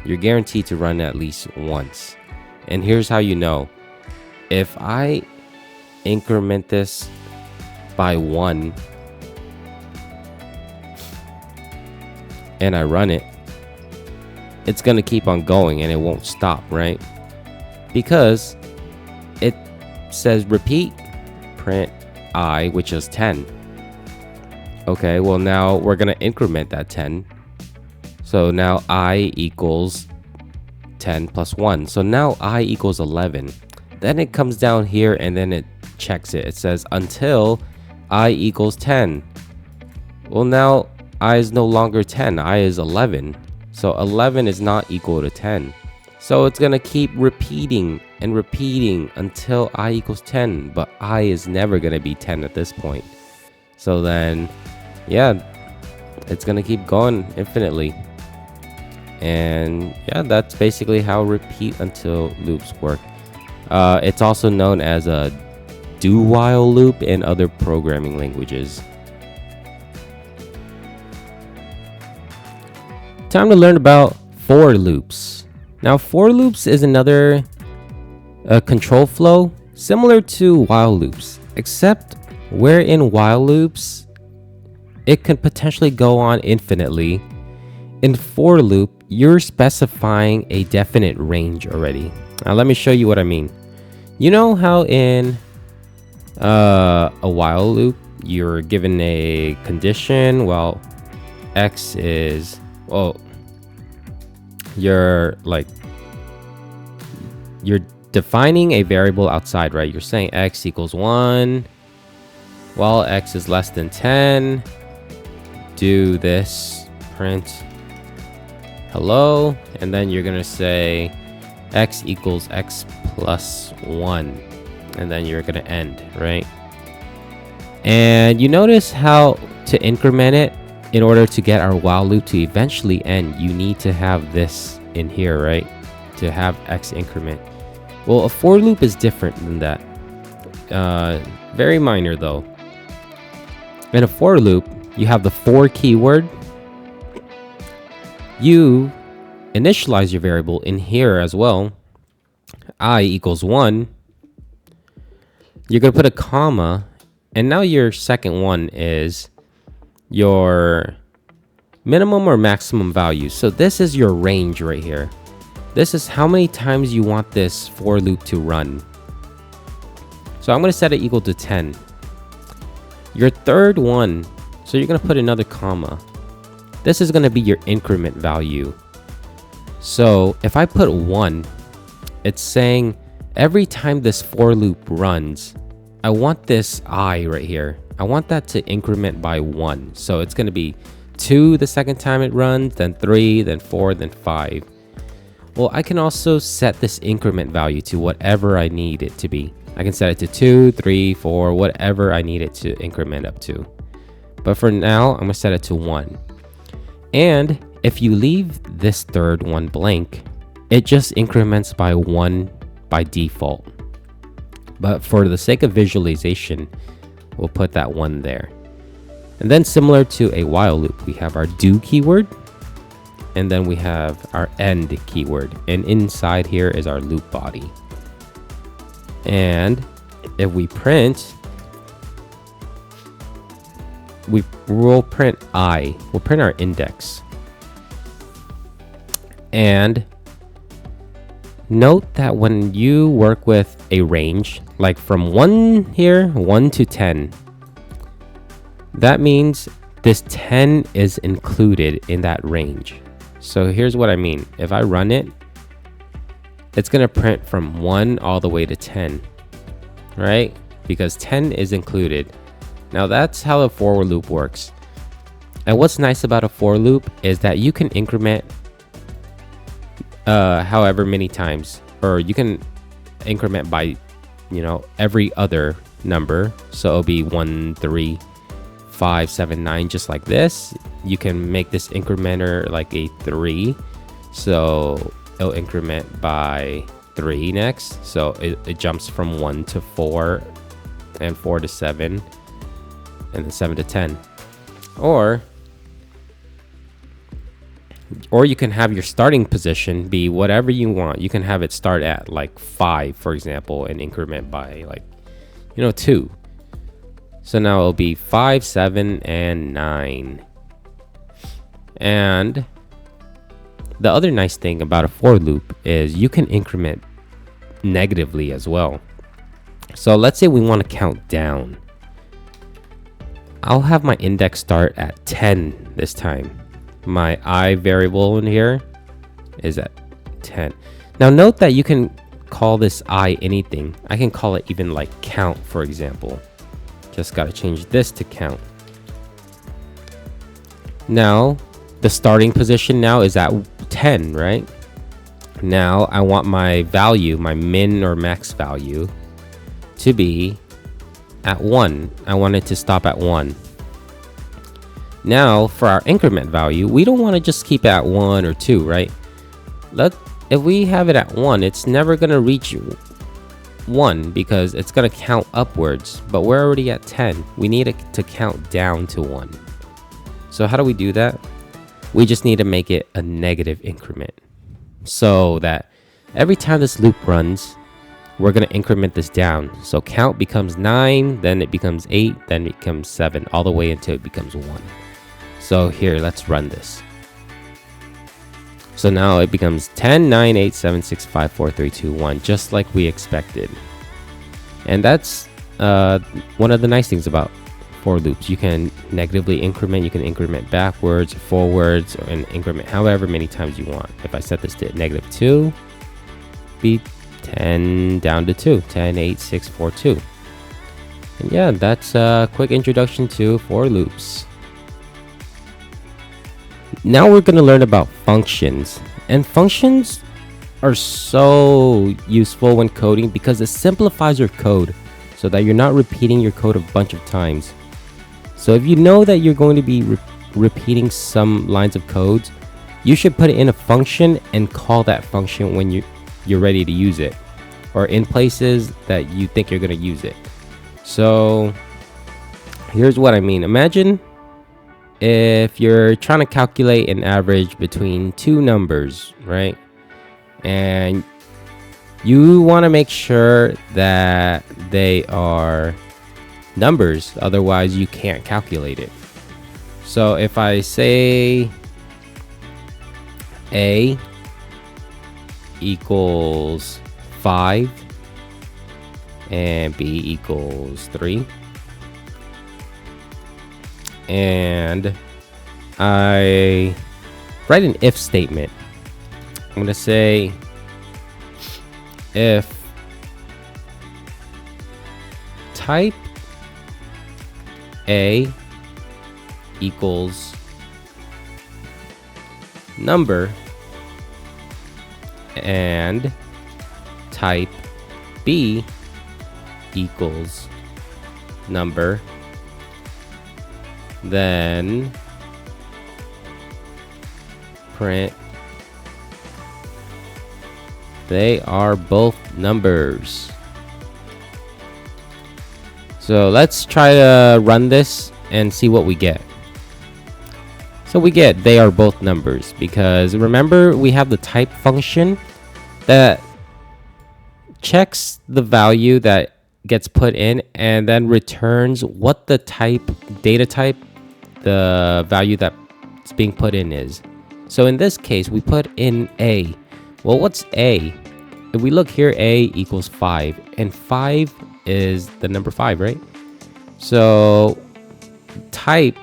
You're guaranteed to run at least once. And here's how you know. If I increment this by 1 and I run it, it's going to keep on going and it won't stop, right? Because it says repeat print I, which is 10. Okay, well now we're going to increment that 10. So now I equals 10 plus 1. So now I equals 11. Then it comes down here and then it checks it. It says until I equals 10. Well, now I is no longer 10. I is 11. So 11 is not equal to 10. So it's going to keep repeating and repeating until I equals 10. But I is never going to be 10 at this point. So then, yeah, it's going to keep going infinitely. And yeah, that's basically how repeat until loops work. It's also known as a do-while loop in other programming languages. Time to learn about for loops. Now, for loops is another control flow similar to while loops, except where in while loops, it can potentially go on infinitely. In for loop, you're specifying a definite range already. Now, let me show you what I mean. You know how in a while loop, you're given a condition? Well, X is... well, you're defining a variable outside, right? You're saying X equals 1 while X is less than 10. Do this, print hello, and then you're gonna say X equals X plus 1, and then you're gonna end, right? And you notice how to increment it, in order to get our while loop to eventually end, you need to have this in here, right? To have X increment. Well, a for loop is different than that. Very minor though. In a for loop, you have the for keyword. You initialize your variable in here as well. I equals 1. You're going to put a comma, and now your second one is your minimum or maximum value. So this is your range right here. This is how many times you want this for loop to run. So I'm going to set it equal to 10. Your third one, so you're going to put another comma. This is going to be your increment value. So if I put 1, it's saying every time this for loop runs, I want this I right here. I want that to increment by 1. So it's going to be 2 the second time it runs, then 3, then 4, then 5. Well, I can also set this increment value to whatever I need it to be. I can set it to 2, 3, 4, whatever I need it to increment up to. But for now, I'm going to set it to 1. And if you leave this third one blank, it just increments by 1 by default. But for the sake of visualization, we'll put that 1 there. And then similar to a while loop, we have our do keyword, and then we have our end keyword. And inside here is our loop body. And if we print, we'll print I. We'll print our index. And note that when you work with a range, like from 1 here, 1 to 10, that means this 10 is included in that range. So here's what I mean. If I run it, it's going to print from 1 all the way to 10, right? Because 10 is included. Now that's how a for loop works. And what's nice about a for loop is that you can increment however many times, or you can increment by, every other number. So it'll be 1, 3, 5, 7, 9, just like this. You can make this incrementer like a 3. So it'll increment by 3 next. So it jumps from 1 to 4, and 4 to 7, and then 7 to 10. Or you can have your starting position be whatever you want. You can have it start at like 5, for example, and increment by 2. So now it'll be 5, 7, and 9. And the other nice thing about a for loop is you can increment negatively as well. So let's say we want to count down. I'll have my index start at 10 this time. My I variable in here is at 10. Now note that you can call this I anything. I can call it even like count, for example. Just got to change this to count. Now the starting position now is at 10, right? Now I want my value, my min or max value, to be at 1. I want it to stop at 1. Now for our increment value, we don't want to just keep it at 1 or 2, right? If we have it at 1, it's never going to reach 1 because it's going to count upwards, but we're already at 10. We need it to count down to 1. So how do we do that? We just need to make it a negative increment, so that every time this loop runs, we're going to increment this down. So count becomes 9, then it becomes 8, then it becomes 7, all the way until it becomes 1. So here, let's run this. So now it becomes 10, 9, 8, 7, 6, 5, 4, 3, 2, 1, just like we expected. And that's one of the nice things about for loops. You can negatively increment, you can increment backwards, forwards, and increment however many times you want. If I set this to -2, be 10 down to 2, 10, 8, 6, 4, 2. And yeah, that's a quick introduction to for loops. Now we're going to learn about functions. And functions are so useful when coding because it simplifies your code so that you're not repeating your code a bunch of times. So if you know that you're going to be repeating some lines of codes, you should put it in a function and call that function when you're ready to use it, or in places that you think you're going to use it. So here's what I mean. Imagine if you're trying to calculate an average between two numbers, right? And you want to make sure that they are numbers, otherwise you can't calculate it. So if I say A equals 5 and B equals 3, and I write an if statement, I'm going to say if type A equals number and type B equals number, then print they are both numbers. So let's try to run this and see what we get. So we get they are both numbers because remember we have the type function that checks the value that gets put in and then returns what the data type the value that's being put in is. So in this case we put in A. Well, what's A? If we look here, A equals 5, and 5 is the number 5, right? So type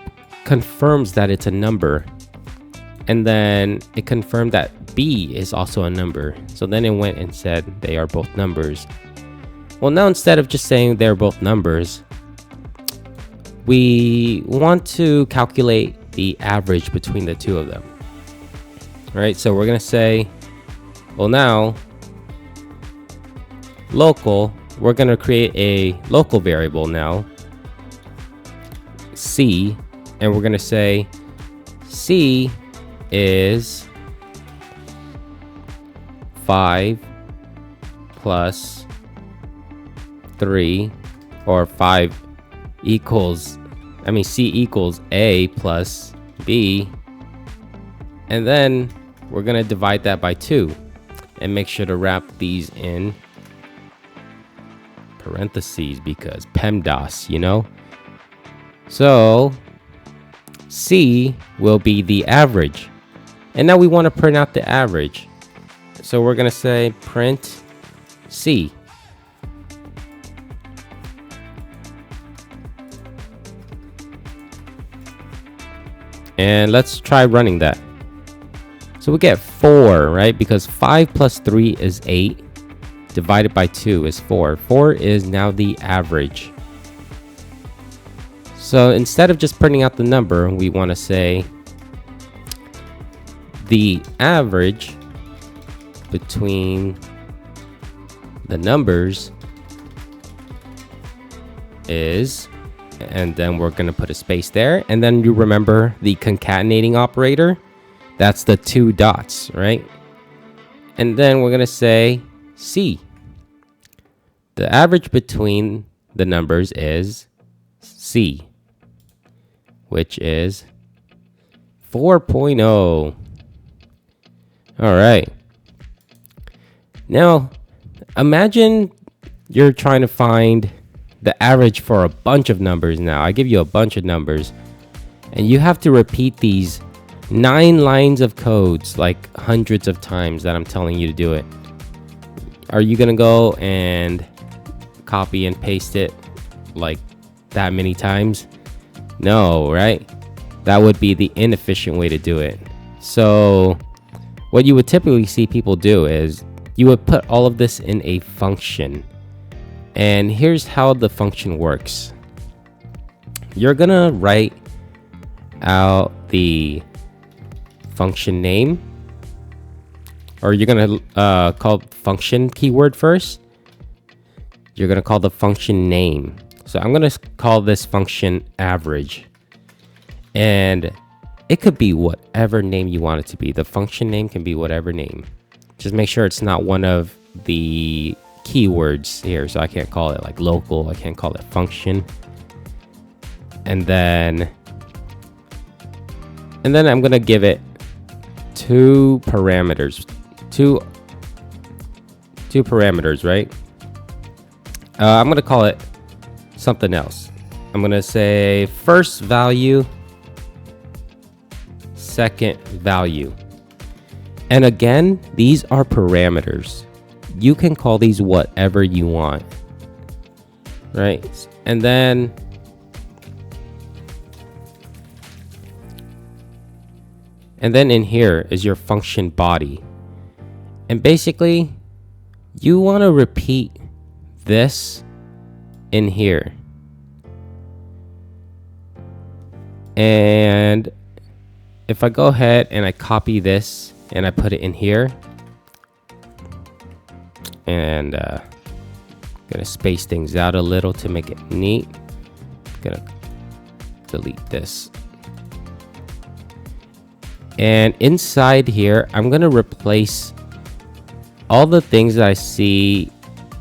confirms that it's a number, and then it confirmed that B is also a number. So then it went and said they are both numbers. Well, now instead of just saying they're both numbers, we want to calculate the average between the two of them. All right, so we're gonna say, well, now local, we're gonna create a local variable now, C, and we're gonna say C is 5 plus 3, or 5 equals, C equals A plus B, and then we're gonna divide that by 2 and make sure to wrap these in parentheses because PEMDAS, you know? So C will be the average, and now we want to print out the average, so we're gonna say print C. And let's try running that. So we get 4, right? Because 5 plus 3 is 8. Divided by 2 is 4. 4 is now the average. So instead of just printing out the number, we want to say the average between the numbers is, and then we're going to put a space there, and then you remember the concatenating operator, that's the 2 dots, right? And then we're going to say C. The average between the numbers is C, which is 4.0. All right. Now, imagine you're trying to find the average for a bunch of numbers now. I give you a bunch of numbers, and you have to repeat these 9 lines of codes like hundreds of times that I'm telling you to do it. Are you gonna go and copy and paste it like that many times? No, right? That would be the inefficient way to do it. So what you would typically see people do is you would put all of this in a function. And here's how the function works. You're gonna write out the function name, or you're gonna call function keyword first. You're gonna call the function name. So I'm gonna call this function average. And it could be whatever name you want it to be. The function name can be whatever name. Just make sure it's not one of the keywords here. So I can't call it like local. I can't call it function. And then I'm going to give it two parameters, right? I'm going to call it something else. I'm going to say first value, second value. And again, these are parameters. You can call these whatever you want, right? And then in here is your function body. And basically, you want to repeat this in here. And if I go ahead and I copy this and I put it in here, and gonna space things out a little to make it neat. Gonna delete this. And inside here, I'm gonna replace all the things that I see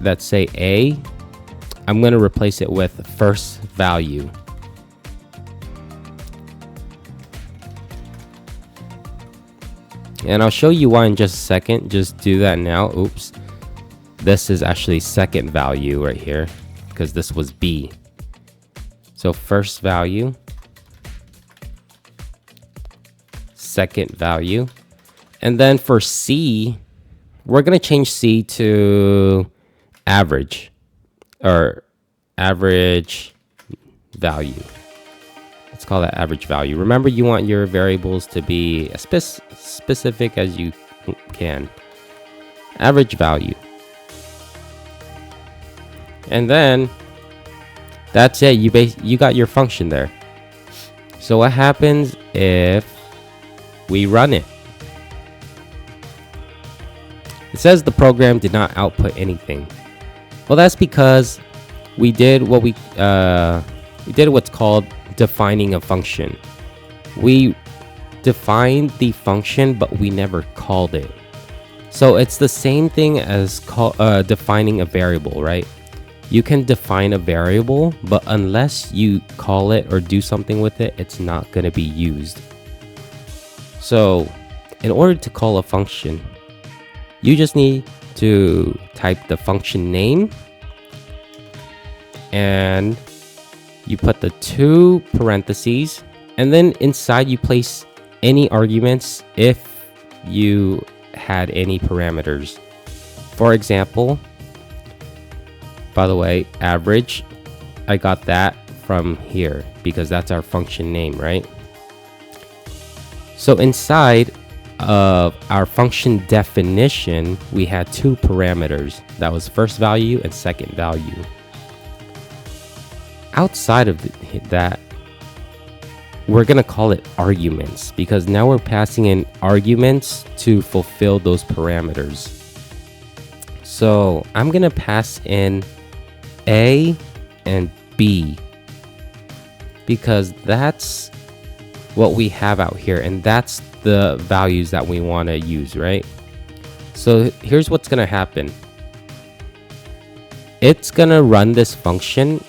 that say A. I'm gonna replace it with first value. And I'll show you why in just a second. Just do that now. Oops. This is actually second value right here because this was B. So first value, second value. And then for C, we're going to change C to average, or average value. Let's call that average value. Remember, you want your variables to be as specific as you can. Average value. And then that's it. You got your function there. So what happens if we run it? It says the program did not output anything. Well, that's because we did what's called defining a function. We defined the function, but we never called it. So it's the same thing as defining a variable, right? You can define a variable, but unless you call it or do something with it, it's not going to be used. So in order to call a function, you just need to type the function name, and you put the two parentheses, and then inside you place any arguments if you had any parameters. For example, by the way, average, I got that from here because that's our function name, right? So inside of our function definition, we had two parameters. That was first value and second value. Outside of that, we're going to call it arguments because now we're passing in arguments to fulfill those parameters. So I'm going to pass in A and B because that's what we have out here, and that's the values that we want to use, right? So here's what's going to happen. It's going to run this function,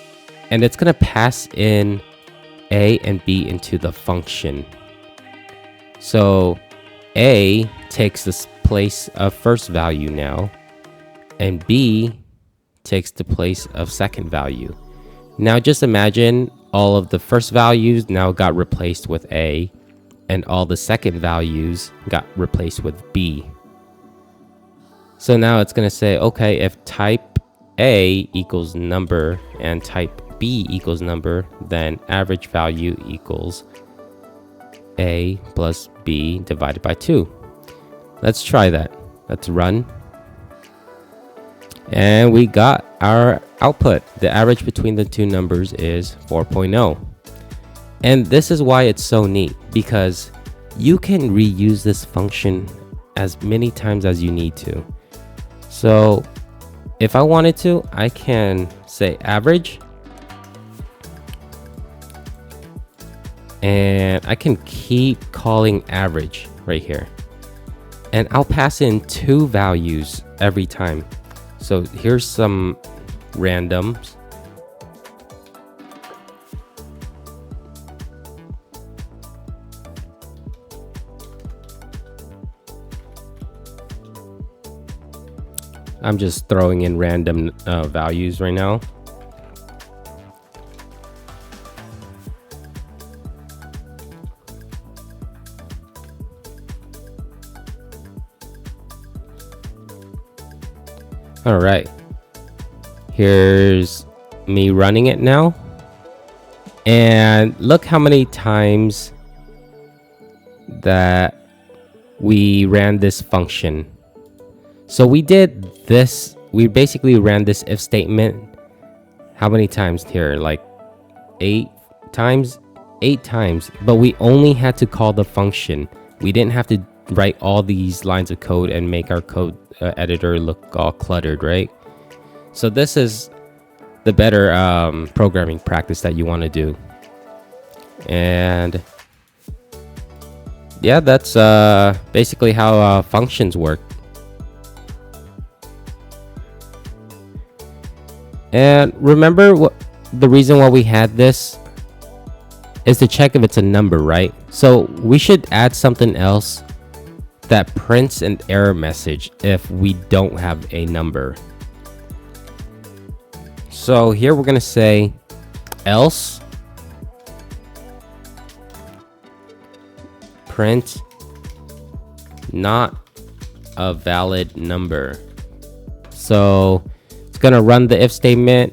and it's going to pass in A and B into the function. So A takes the place of first value now, and B takes the place of second value. Now just imagine all of the first values now got replaced with A, and all the second values got replaced with B. So now it's going to say, okay, if type A equals number and type B equals number, then average value equals A plus B divided by 2. Let's try that. Let's run. And we got our output. The average between the two numbers is 4.0. And this is why it's so neat, because you can reuse this function as many times as you need to. So if I wanted to, I can say average. And I can keep calling average right here. And I'll pass in 2 values every time. So here's some randoms. I'm just throwing in random values right now. All right, here's me running it now. And look how many times that we ran this function. So we did this, we basically ran this if statement. How many times here? Like 8 times? 8 times, but we only had to call the function. We didn't have to write all these lines of code and make our code editor look all cluttered, right? So this is the better programming practice that you want to do. And yeah, that's basically how functions work. And remember, what the reason why we had this is to check if it's a number, right? So we should add something else that prints an error message if we don't have a number. So here we're gonna say else print not a valid number. So it's gonna run the if statement.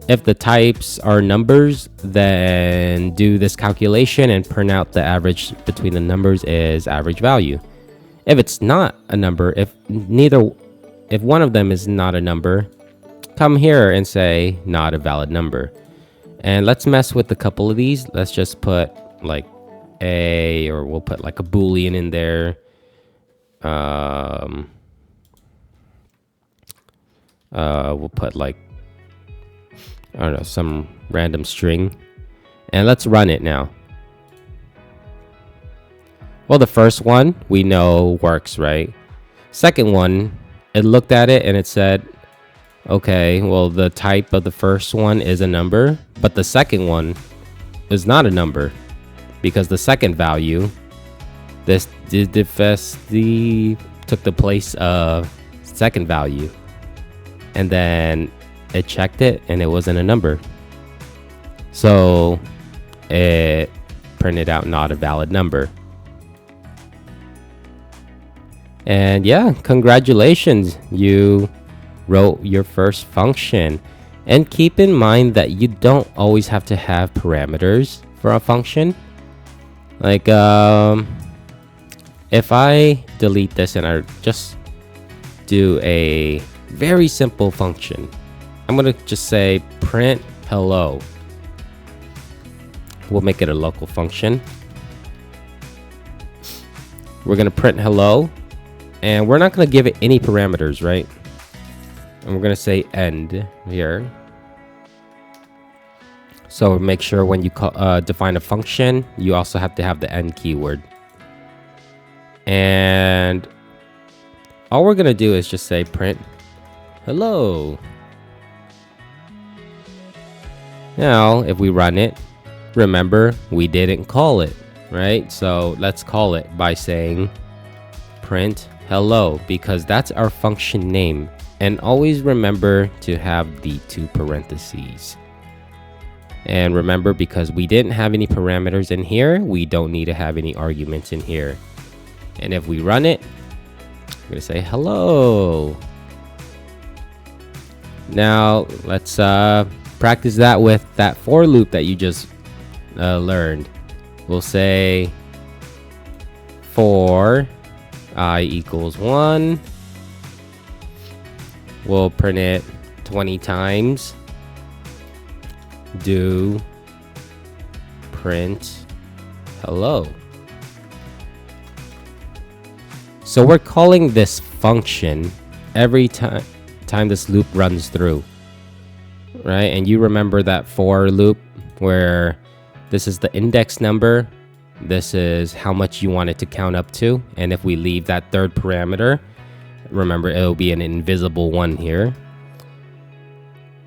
If the types are numbers, then do this calculation and print out the average between the numbers is average value. If it's not a number, if one of them is not a number, come here and say not a valid number. And let's mess with a couple of these. Let's just put like a, or we'll put like a Boolean in there. We'll put like, I don't know, some random string, and let's run it now. Well, the first one we know works, right? Second one, it looked at it and it said, okay, well, the type of the first one is a number, but the second one is not a number because the second value, this took the place of second value, and then it checked it and it wasn't a number, so it printed out not a valid number. And yeah, congratulations, you wrote your first function. And keep in mind that you don't always have to have parameters for a function. Like if I delete this and I just do a very simple function, I'm gonna just say print hello. We'll make it a local function. We're gonna print hello, and we're not gonna give it any parameters, right? And we're gonna say end here. So make sure when you define a function, you also have to have the end keyword. And all we're gonna do is just say print hello. Now, if we run it, remember, we didn't call it, right? So let's call it by saying print hello, because that's our function name. And always remember to have the 2 parentheses. And remember, because we didn't have any parameters in here, we don't need to have any arguments in here. And if we run it, we're gonna say hello. Now let's practice that with that for loop that you just learned. We'll say for I equals 1. We'll print it 20 times. Do print hello. So we're calling this function every time this loop runs through, right? And you remember that for loop where This is the index number. This is how much you want it to count up to. And if we leave that third parameter, remember it'll be an invisible one here.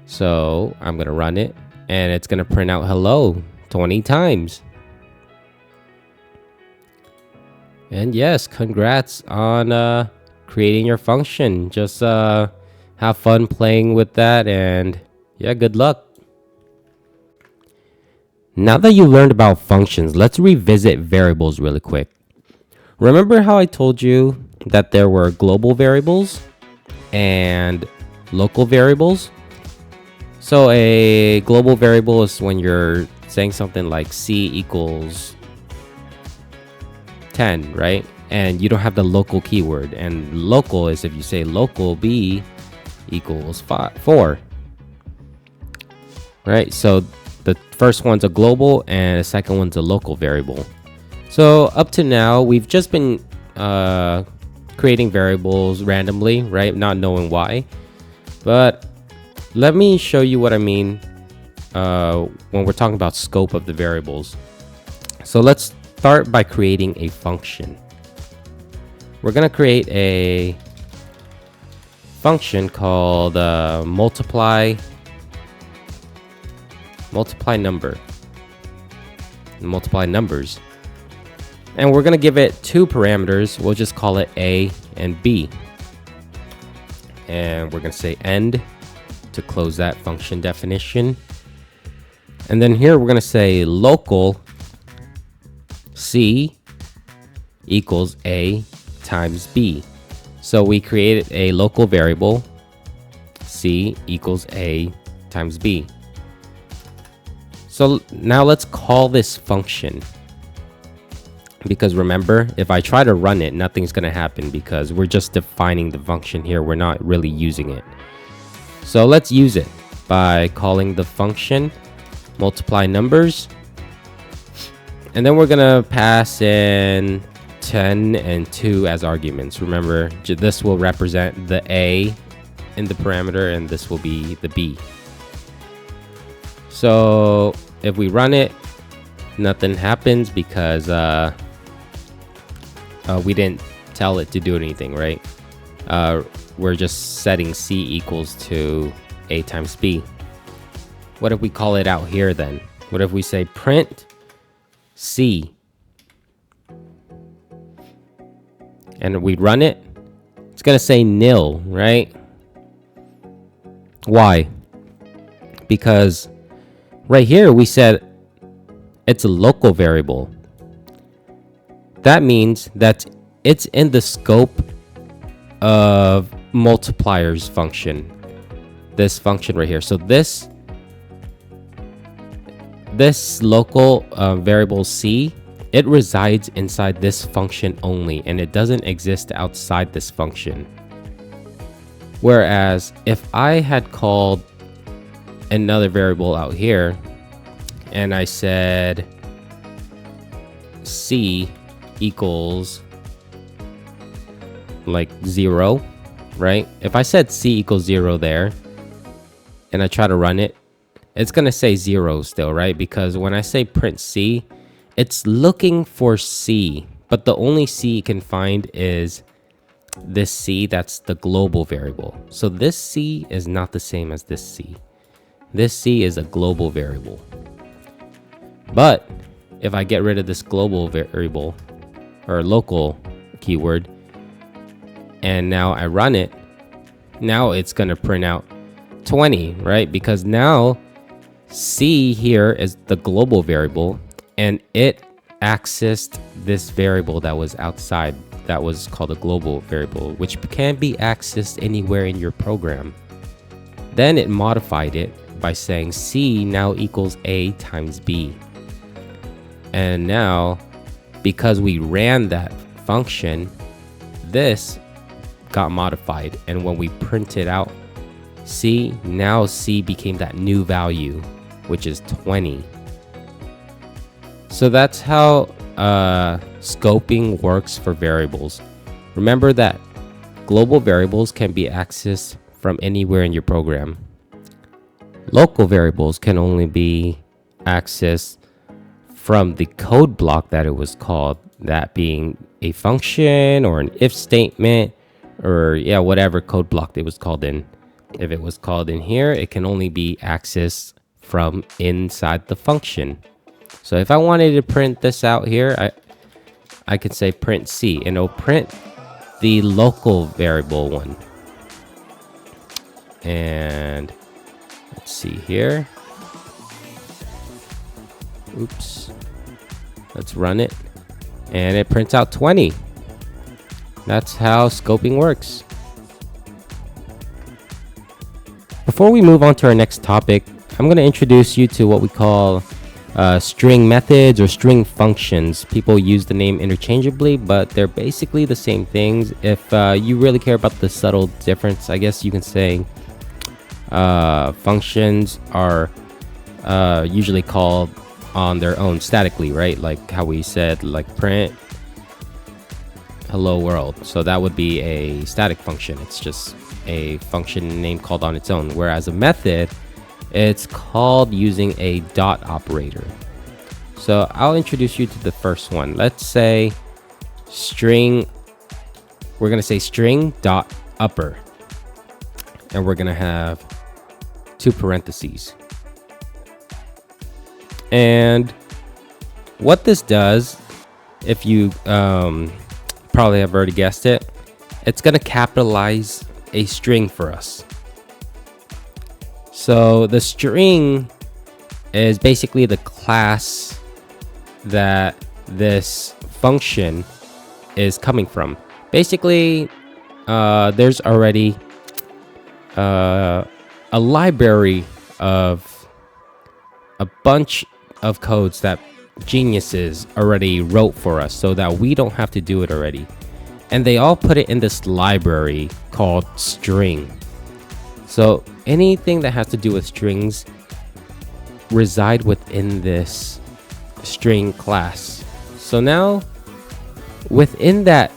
So I'm going to run it and it's going to print out hello 20 times. And yes, congrats on creating your function. Just have fun playing with that, and yeah, good luck. Now that you learned about functions, let's revisit variables really quick. Remember how I told you that there were global variables and local variables? So a global variable is when you're saying something like C equals 10, right? And you don't have the local keyword. And local is if you say local B equals 4. Right? So the first one's a global and the second one's a local variable. So up to now, we've just been creating variables randomly, right? Not knowing why. But let me show you what I mean when we're talking about scope of the variables. So let's start by creating a function. We're going to create a function called multiply numbers. And we're going to give it 2 parameters. We'll just call it A and B. And we're going to say end to close that function definition. And then here we're going to say local C equals A times B. So we created a local variable, C equals A times B. So now let's call this function. Because remember, if I try to run it, nothing's going to happen because we're just defining the function here. We're not really using it. So let's use it by calling the function multiply numbers. And then we're going to pass in 10 and 2 as arguments. Remember, this will represent the A in the parameter and this will be the B. So if we run it, nothing happens because we didn't tell it to do anything, right? We're just setting C equals to A times B. What if we call it out here then? What if we say print C? And we run it, it's gonna say nil, right? Why? Because right here we said it's a local variable. That means that it's in the scope of multipliers function. This function right here. So this local variable C, it resides inside this function only, and it doesn't exist outside this function. Whereas if I had called another variable out here and I said C equals like 0, right? If I said C equals 0 there and I try to run it, it's gonna say 0 still, right? Because when I say print C, it's looking for C, but the only C it can find is this C, that's the global variable. So this C is not the same as this C. This C is a global variable. But if I get rid of this global variable or local keyword and now I run it, now it's gonna print out 20, right? Because now C here is the global variable and it accessed this variable that was outside, that was called a global variable, which can be accessed anywhere in your program. Then it modified it by saying C now equals A times B. And now, because we ran that function, this got modified. And when we printed out C, now C became that new value, which is 20. So that's how scoping works for variables. Remember that global variables can be accessed from anywhere in your program. Local variables can only be accessed from the code block that it was called, that being a function or an if statement, or yeah, whatever code block it was called in. If it was called in here, it can only be accessed from inside the function. So if I wanted to print this out here, I could say print C, and it'll print the local variable one. And let's see here. Oops. Let's run it. And it prints out 20. That's how scoping works. Before we move on to our next topic, I'm going to introduce you to what we call string methods or string functions. People use the name interchangeably, but they're basically the same things. If you really care about the subtle difference, I guess you can say functions are usually called on their own statically, right? Like how we said, like print hello world. So that would be a static function. It's just a function name called on its own. Whereas a method, it's called using a dot operator. So I'll introduce you to the first one. Let's say string, we're going to say string dot upper, and we're going to have 2 parentheses. And what this does, if you probably have already guessed it, it's going to capitalize a string for us. So the string is basically the class that this function is coming from. Basically, there's already a library of a bunch of codes that geniuses already wrote for us so that we don't have to do it already. And they all put it in this library called string. So anything that has to do with strings reside within this string class. So now within that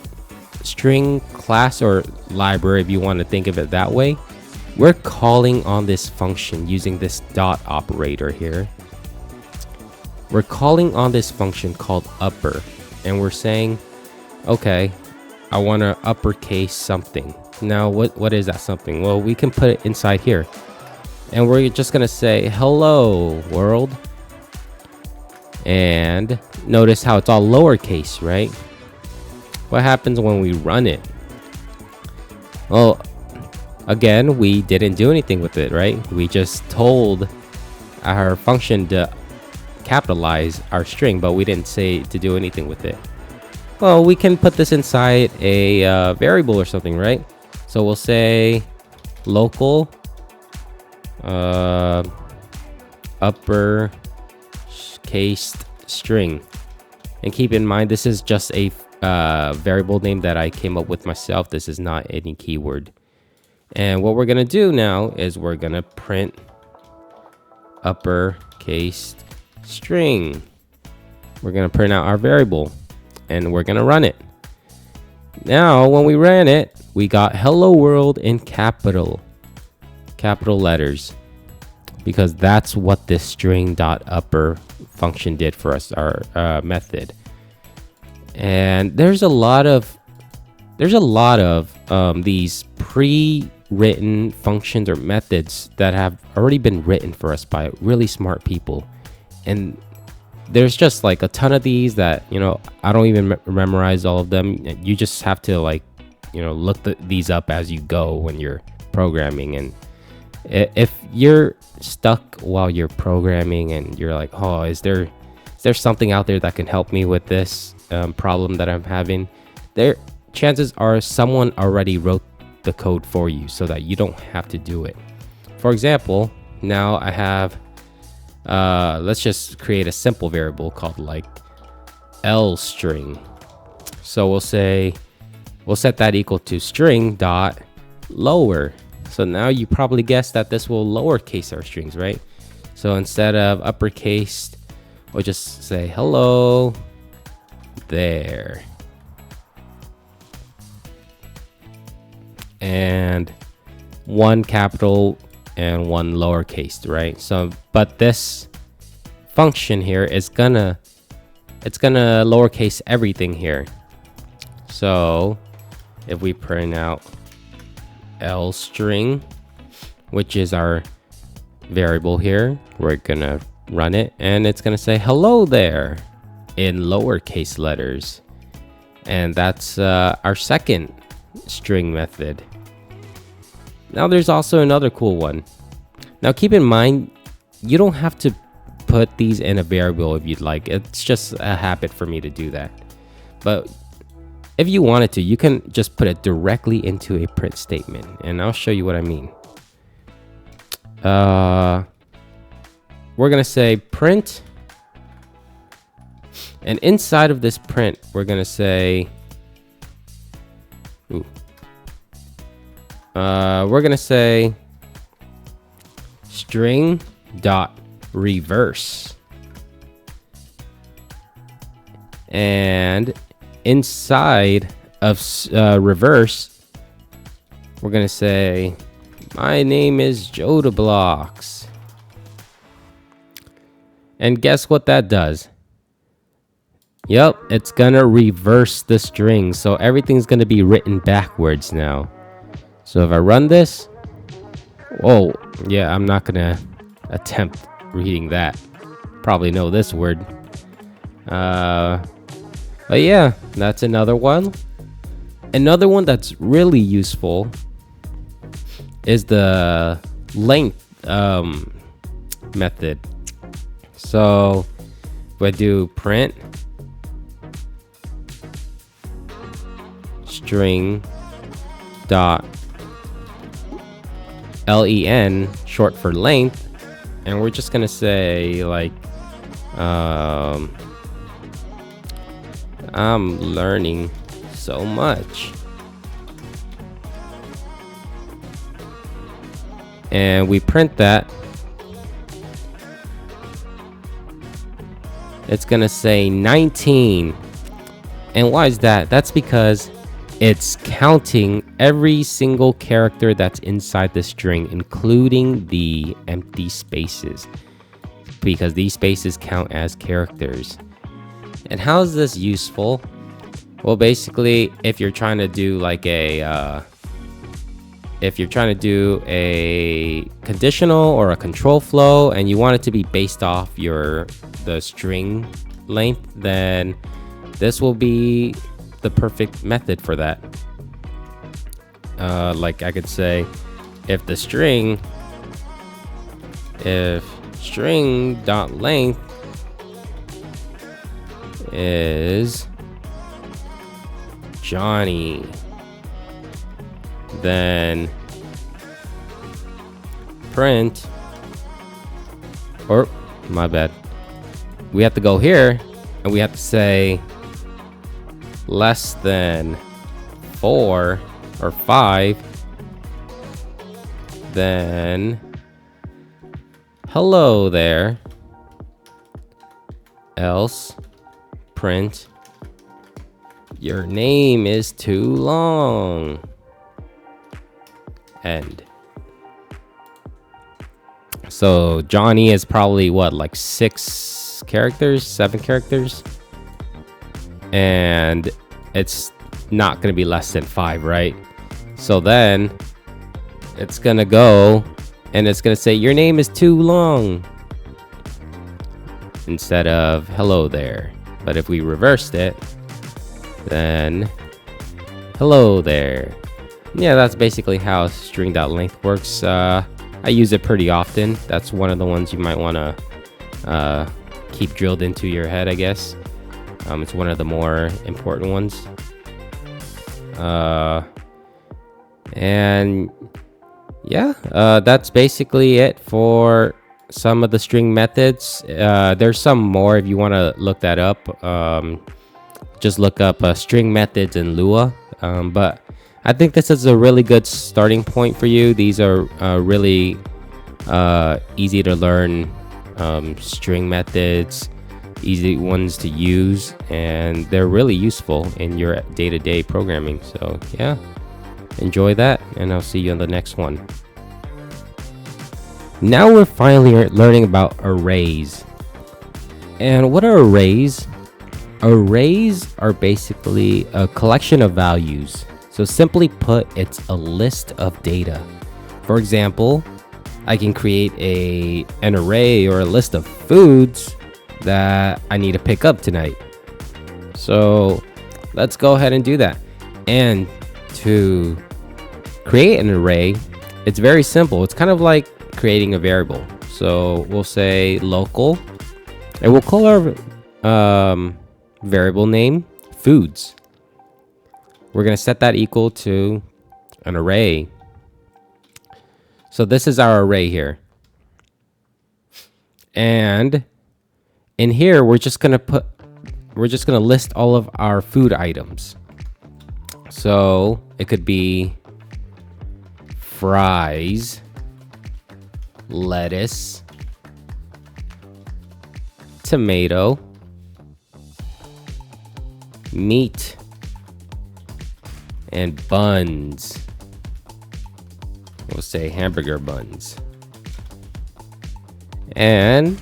string class or library, if you want to think of it that way, we're calling on this function using this dot operator here. We're calling on this function called upper, and we're saying, okay, I want to uppercase something. Now, what is that something? Well, we can put it inside here, and we're just gonna say hello world. And notice how it's all lowercase, right? What happens when we run it? Well, again, we didn't do anything with it, right? We just told our function to capitalize our string, but we didn't say to do anything with it. Well, we can put this inside a variable or something, right? So we'll say local upper cased string, and keep in mind this is just a variable name that I came up with myself. This is not any keyword. And what we're gonna do now is we're gonna print uppercase string. We're gonna print out our variable, and we're gonna run it. Now, when we ran it, we got hello world in capital letters, because that's what this string dot upper function did for us, our method. And there's a lot of these pre-written functions or methods that have already been written for us by really smart people. And there's just like a ton of these that, you know, I don't even memorize all of them. You just have to, like, you know, look these up as you go when you're programming. And if you're stuck while you're programming and you're like, oh, is there something out there that can help me with this problem that I'm having, there chances are someone already wrote the code for you so that you don't have to do it. For example, now I have let's just create a simple variable called like L string. So we'll set that equal to string dot lower. So now you probably guessed that this will lowercase our strings, right? So instead of uppercase, we'll just say hello there. And 1 capital and 1 lowercase, right? So, but this function here is gonna it's gonna lowercase everything here. So if we print out L string, which is our variable here, we're gonna run it and it's gonna say hello there in lowercase letters. And that's our second string method. Now there's also another cool one. Now keep in mind, you don't have to put these in a variable if you'd like. It's just a habit for me to do that. But if you wanted to, you can just put it directly into a print statement. And I'll show you what I mean. We're gonna say print. And inside of this print, we're gonna say, we're gonna say string dot reverse. And inside of reverse, we're gonna say my name is Jodablocks. And guess what that does? Yep, it's gonna reverse the string, so everything's gonna be written backwards now. So if I run this, oh yeah, I'm not gonna attempt reading that. Probably know this word. But yeah, that's another one. Another one that's really useful is the length method. So if I do print string dot len, short for length, and we're just gonna say like I'm learning so much, and we print that, it's gonna say 19. And why is that? That's because it's counting every single character that's inside the string, including the empty spaces, because these spaces count as characters. And how is this useful? Well, basically, if you're trying to do like a conditional or a control flow, and you want it to be based off the string length, then this will be the perfect method for that. Like I could say, if string dot length is Johnny, then print, or my bad, we have to go here and we have to say less than 4 or 5, then hello there, else print your name is too long, end. So Johnny is probably what, like 7 characters, and it's not gonna be less than 5, right? So then it's gonna go and it's gonna say your name is too long instead of hello there. But if we reversed it, then hello there. Yeah, that's basically how string.length works. I use it pretty often. That's one of the ones you might want to keep drilled into your head, I guess. It's one of the more important ones. And yeah, that's basically it for some of the string methods. There's some more if you want to look that up. Just look up string methods in Lua. But I think this is a really good starting point for you. These are really easy to learn string methods, easy ones to use, and they're really useful in your day-to-day programming. So yeah, enjoy that, and I'll see you on the next one. Now we're finally learning about arrays. And what are arrays? Arrays are basically a collection of values. So simply put, it's a list of data. For example, I can create an array or a list of foods that I need to pick up tonight. So let's go ahead and do that. And to create an array, it's very simple. It's kind of like creating a variable. So we'll say local, and we'll call our variable name foods. We're going to set that equal to an array. So this is our array here. And in here, we're just going to list all of our food items. So it could be fries, lettuce, tomato, meat, and buns. We'll say hamburger buns. And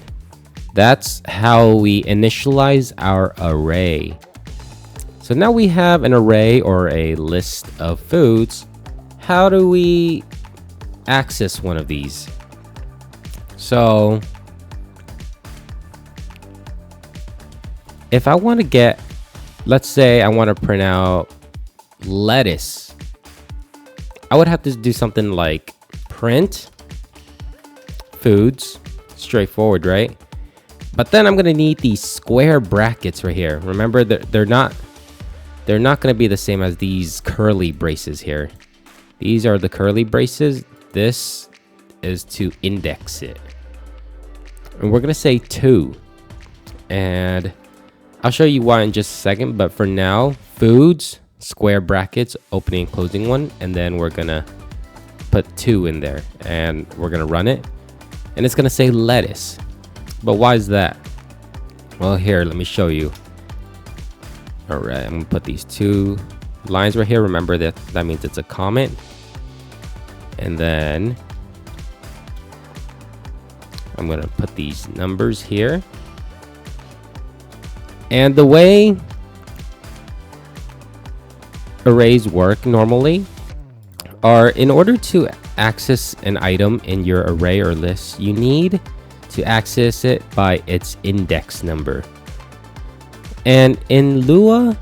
that's how we initialize our array. So now we have an array or a list of foods. How do we access one of these? So if I want to get, let's say I want to print out lettuce, I would have to do something like print foods. Straightforward, right? But then I'm going to need these square brackets right here. Remember that they're not going to be the same as these curly braces here. These are the curly braces. This is to index it. And we're going to say 2. And I'll show you why in just a second. But for now, foods, square brackets, opening and closing one. And then we're going to put 2 in there. And we're going to run it. And it's going to say lettuce. But why is that? Well, here, let me show you. All right, I'm going to put these 2 lines right here. Remember that means it's a comment. And then I'm going to put these numbers here. And the way arrays work normally are, in order to access an item in your array or list, you need to access it by its index number. And in Lua,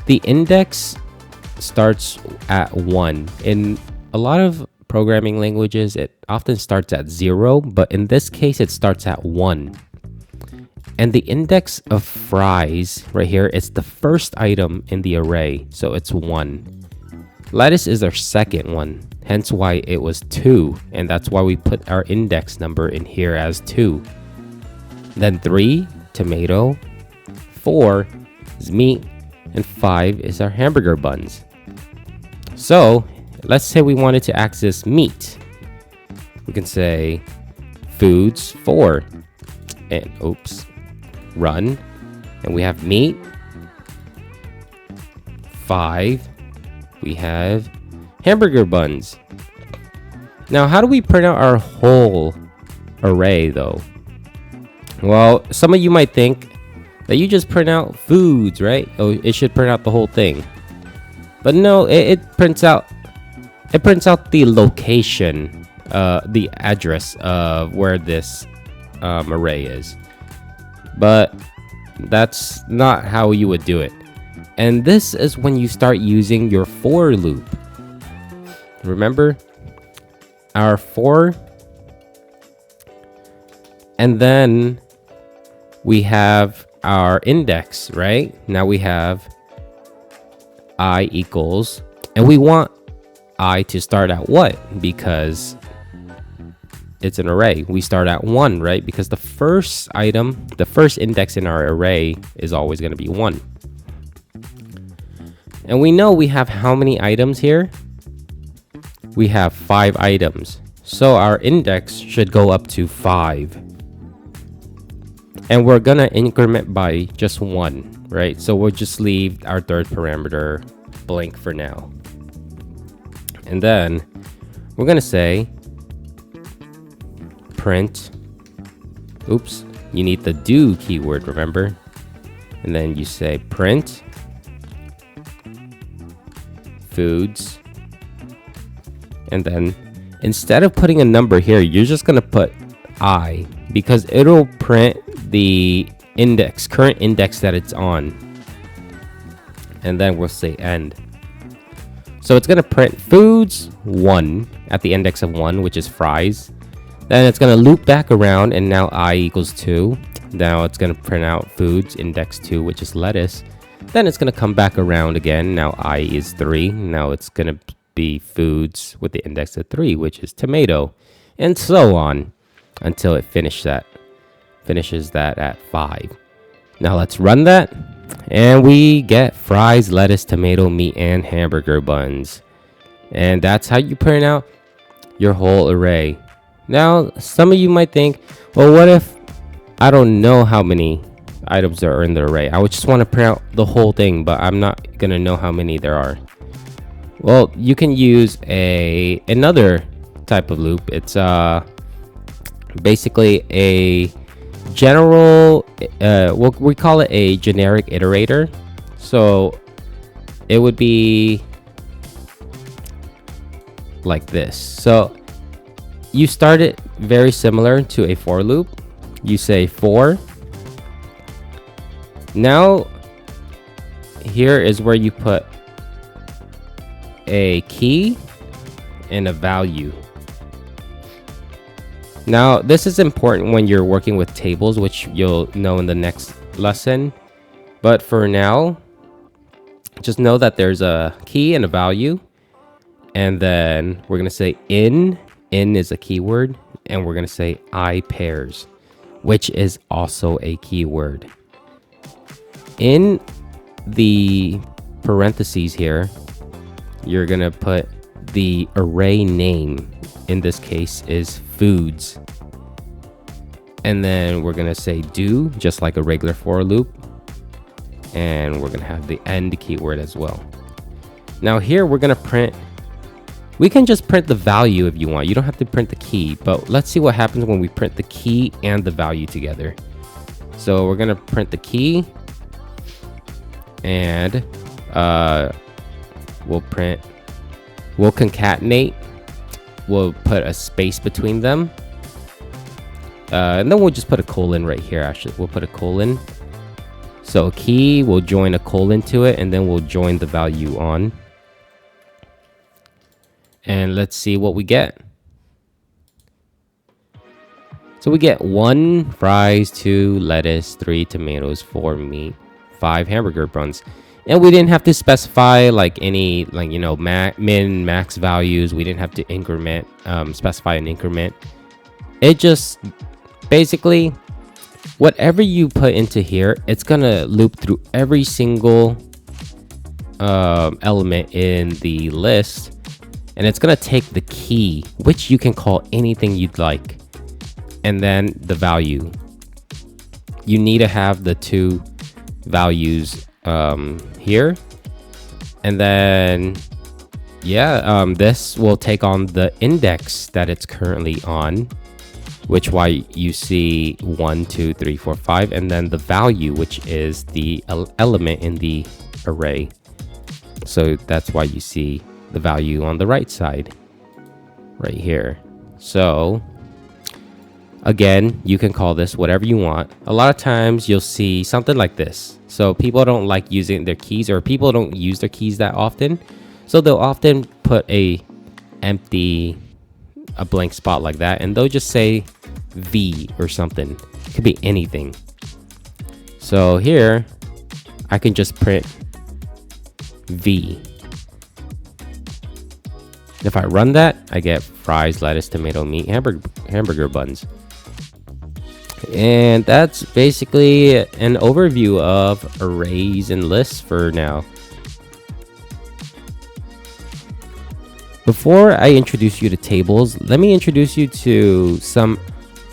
the index starts at 1. In a lot of programming languages, it often starts at 0, but in this case, it starts at 1. And the index of fries right here is the first item in the array, so it's 1. Lettuce is our second one, hence why it was 2, and that's why we put our index number in here as 2. Then 3, tomato, 4 is meat, and 5 is our hamburger buns. So let's say we wanted to access meat. We can say foods 4, and run, and we have meat. 5, we have hamburger buns. Now, how do we print out our whole array though? Well, some of you might think that you just print out foods, right? Oh, it should print out the whole thing. But no, it prints out the location, the address of where this array is. But that's not how you would do it. And this is when you start using your for loop. Remember our for, and then we have our index, right? Now we have I equals, and we want I to start at what? Because it's an array. We start at 1, right? Because the first item, the first index in our array is always going to be 1. And we know we have how many items here? We have 5 items. So our index should go up to 5. And we're going to increment by just 1, right? So we'll just leave our third parameter blank for now. And then we're going to say print, you need the do keyword, remember? and then you say print foods, and then instead of putting a number here, you're just gonna put I, because it'll print the index, current index that it's on, and then we'll say end. So it's gonna print foods 1 at the index of 1, which is fries. Then it's gonna loop back around, and now I equals 2. Now it's gonna print out foods index 2, which is lettuce. Then it's gonna come back around again. Now I is 3. Now it's gonna be foods with the index of 3, which is tomato, and so on until it finishes that at 5. Now let's run that, and we get fries, lettuce, tomato, meat, and hamburger buns. And that's how you print out your whole array. Now, some of you might think, well, what if I don't know how many items are in the array? I would just want to print out the whole thing, but I'm not gonna know how many there are. Well, you can use another type of loop. It's basically a general, we call it a generic iterator. So it would be like this. So you start it very similar to a for loop. You say for. Now here is where you put a key and a value. Now this is important when you're working with tables, which you'll know in the next lesson, but for now just know that there's a key and a value, and then we're gonna say in is a keyword, and we're gonna say I pairs, which is also a keyword. In the parentheses here, you're gonna put the array name. In this case is foods, and then we're gonna say do, just like a regular for loop, and we're gonna have the end keyword as well. Now here we're gonna print, we can just print the value if you want. You don't have to print the key, but let's see what happens when we print the key and the value together. So we're gonna print the key, and we'll concatenate, we'll put a space between them, and then we'll just put a colon right here. Actually, we'll put a colon. So a key, we'll join a colon to it, and then we'll join the value on. And let's see what we get. So we get 1 fries, 2 lettuce, 3 tomatoes, 4 meat, 5 hamburger buns. And we didn't have to specify like any, like, you know, min, max values. We didn't have to increment, specify an increment. It just basically, whatever you put into here, it's gonna loop through every single element in the list, and it's gonna take the key, which you can call anything you'd like, and then the value. You need to have the 2 values here, and then this will take on the index that it's currently on, which why you see 1, 2, 3, 4, 5, and then the value, which is the element in the array. So that's why you see the value on the right side right here. So again, you can call this whatever you want. A lot of times you'll see something like this. So people don't like using their keys, or people don't use their keys that often. So they'll often put a blank spot like that, and they'll just say V or something. It could be anything. So here I can just print V. If I run that, I get fries, lettuce, tomato, meat, hamburger buns. And that's basically an overview of arrays and lists for now. Before I introduce you to tables, let me introduce you to some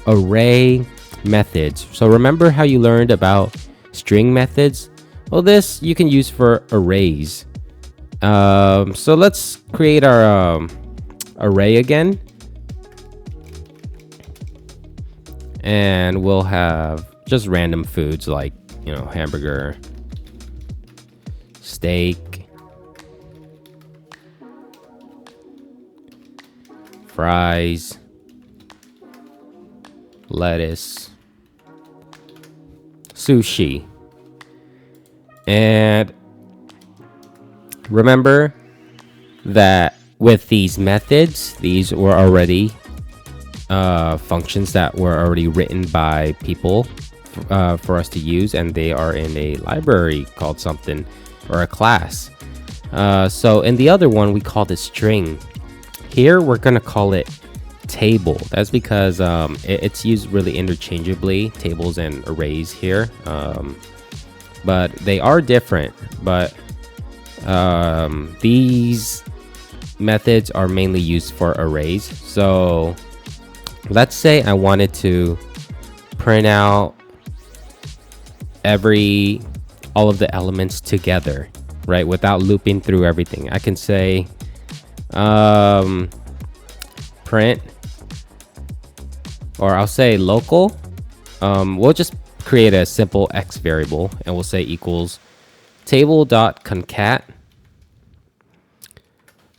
array methods. So remember how you learned about string methods? Well, this you can use for arrays. So let's create our array again, and we'll have just random foods like, you know, hamburger, steak, fries, lettuce, sushi. And remember that with these methods, these were already functions that were already written by people for us to use, and they are in a library called something, or a class. So in the other one, we call this string. Here, we're going to call it table. That's because it's used really interchangeably, tables and arrays here. But they are different. But these methods are mainly used for arrays. So let's say I wanted to print out all of the elements together, right? Without looping through everything. I can say print, or I'll say local. We'll just create a simple X variable and we'll say equals table.concat.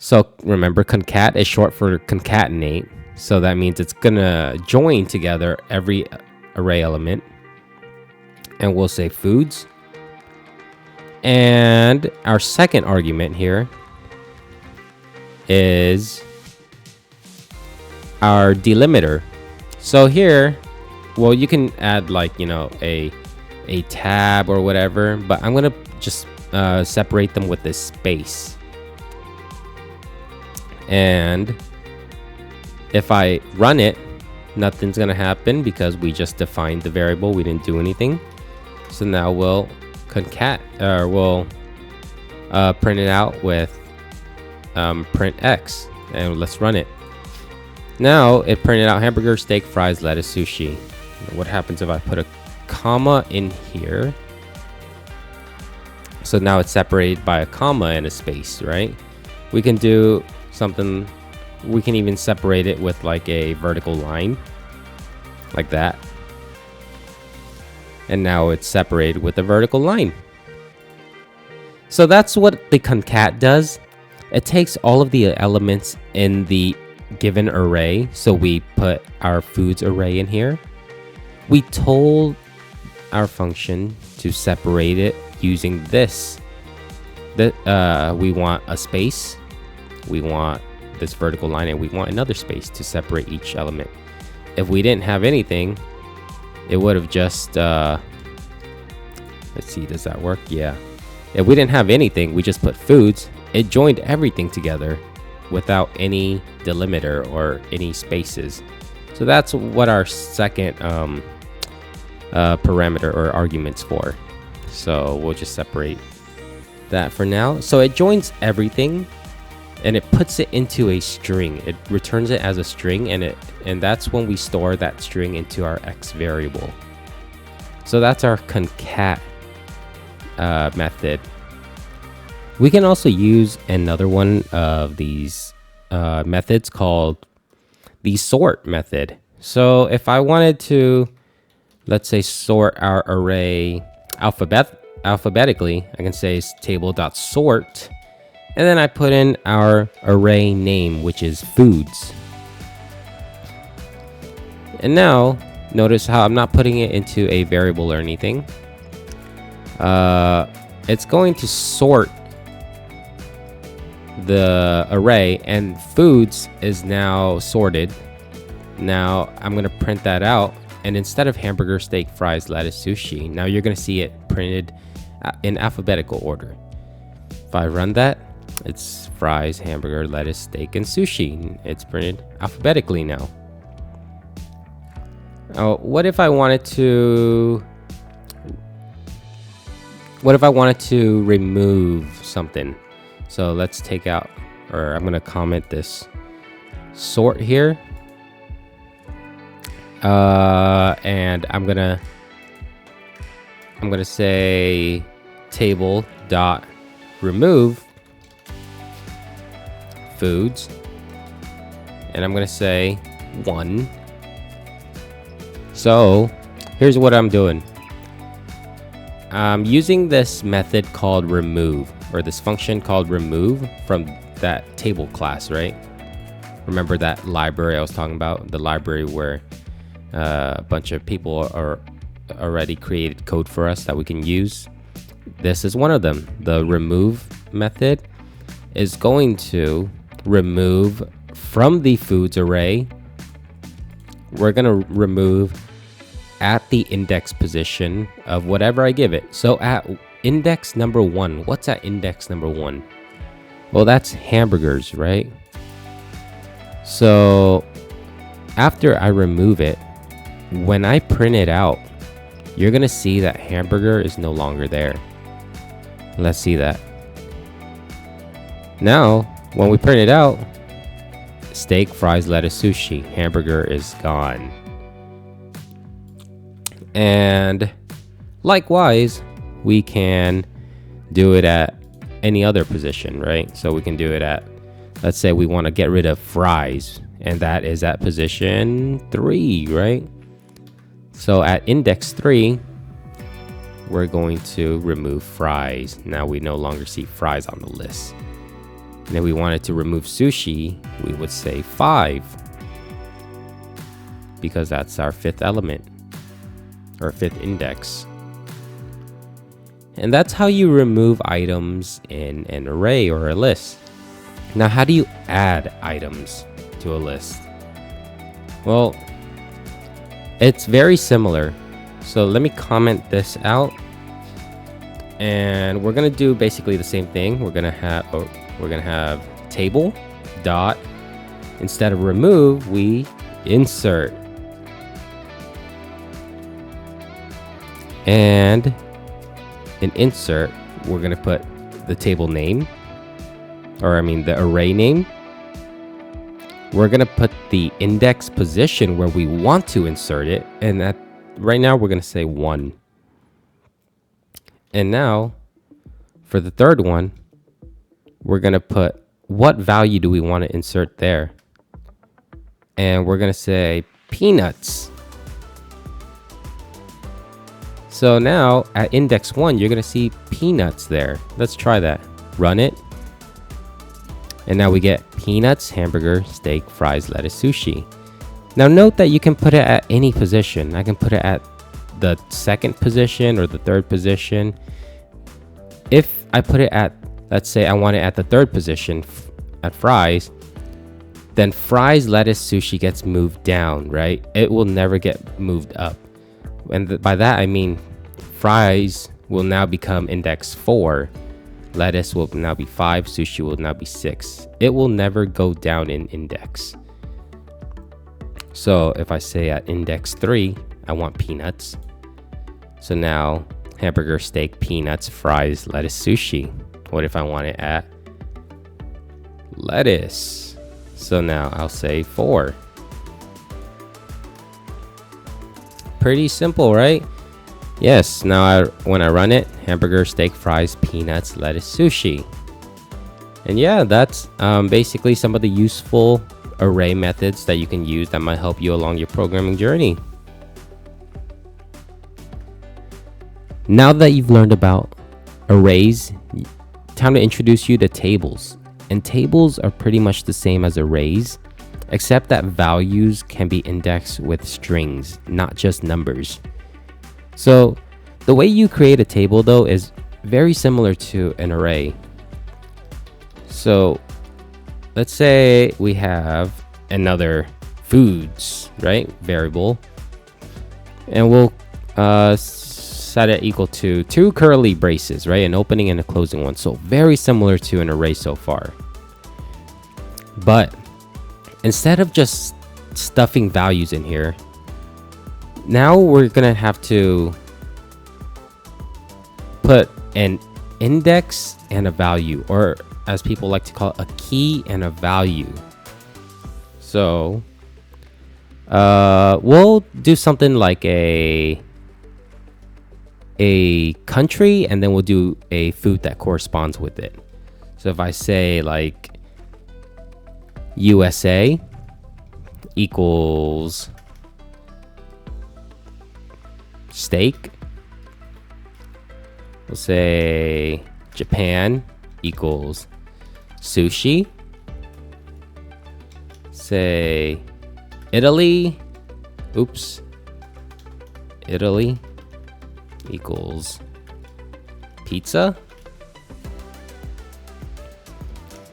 So remember, concat is short for concatenate. So that means it's gonna join together every array element. And we'll say foods. And our second argument here is our delimiter. So here, well, you can add like, you know, a tab or whatever, but I'm gonna just separate them with this space. And if I run it, nothing's gonna happen because we just defined the variable. We didn't do anything. So now we'll print it out with print X, and let's run it. Now it printed out hamburger, steak, fries, lettuce, sushi. What happens if I put a comma in here? So now it's separated by a comma and a space, right? We can do something. We can even separate it with like a vertical line, like that. And now it's separated with a vertical line. So that's what the concat does. It takes all of the elements in the given array. So we put our foods array in here. We told our function to separate it using this. We want a space. We want this vertical line, and we want another space to separate each element. If we didn't have anything, it would have just let's see, does that work? Yeah. If we didn't have anything, we just put foods. It joined everything together without any delimiter or any spaces. So that's what our second parameter or argument's for. So we'll just separate that for now. So it joins everything and it puts it into a string. It returns it as a string, and that's when we store that string into our X variable. So that's our concat method. We can also use another one of these methods called the sort method. So if I wanted to, let's say, sort our array alphabetically, I can say table.sort, and then I put in our array name, which is foods. And now notice how I'm not putting it into a variable or anything. It's going to sort the array, and foods is now sorted. Now I'm going to print that out, and instead of hamburger, steak, fries, lettuce, sushi, now you're going to see it printed in alphabetical order. If I run that, it's fries, hamburger, lettuce, steak, and sushi. It's printed alphabetically now. What if I wanted to remove something? So let's take out, or I'm gonna comment this sort here, and I'm gonna say table dot remove foods, and I'm gonna say 1. So here's what I'm doing. I'm using this method called remove, or this function called remove from that table class, right? Remember that library I was talking about? The library where a bunch of people are already created code for us that we can use. This is one of them. The remove method is going to remove from the foods array. We're going to remove at the index position of whatever I give it. So at index number 1, what's at index number 1? Well, that's hamburgers, right? So after I remove it, when I print it out, you're gonna see that hamburger is no longer there. Let's see that. Now, when we print it out, steak, fries, lettuce, sushi, hamburger is gone. And likewise, we can do it at any other position, right? So we can do it at, let's say we want to get rid of fries, and that is at position 3, right? So at index 3, we're going to remove fries. Now we no longer see fries on the list. And if we wanted to remove sushi, we would say 5, because that's our 5th element, or 5th index. And that's how you remove items in an array or a list. Now, how do you add items to a list? Well, it's very similar. So let me comment this out, and we're gonna do basically the same thing. We're gonna have table dot, instead of remove, we insert. And in insert, we're gonna put the table name, or I mean the array name. We're gonna put the index position where we want to insert it, and that right now we're gonna say 1. And now for the third one, we're gonna put what value do we want to insert there, and we're gonna say peanuts. So now at index 1, you're gonna see peanuts there. Let's try that. Run it. And now we get peanuts, hamburger, steak, fries, lettuce, sushi. Now note that you can put it at any position. I can put it at the 2nd position or the 3rd position. If I put it at, let's say I want it at the 3rd position at fries, then fries, lettuce, sushi gets moved down, right? It will never get moved up. And by that I mean fries will now become index 4, lettuce will now be 5, sushi will now be 6. It will never go down in index. So if I say at index 3, I want peanuts. So now hamburger, steak, peanuts, fries, lettuce, sushi. What if I want it at lettuce? So now I'll say 4. Pretty simple, right? Yes, now when I run it, hamburger, steak, fries, peanuts, lettuce, sushi. And yeah, that's basically some of the useful array methods that you can use that might help you along your programming journey. Now that you've learned about arrays, time to introduce you to tables. And tables are pretty much the same as arrays, except that values can be indexed with strings, not just numbers. So the way you create a table though is very similar to an array. So let's say we have another foods, right, variable, and we'll set it equal to 2 curly braces, right, an opening and a closing one. So very similar to an array so far. But instead of just stuffing values in here, now we're gonna have to put an index and a value, or as people like to call it, a key and a value. So we'll do something like a country, and then we'll do a food that corresponds with it. So if I say like USA equals steak. We'll say Japan equals sushi. Say Italy. Oops. Italy equals pizza.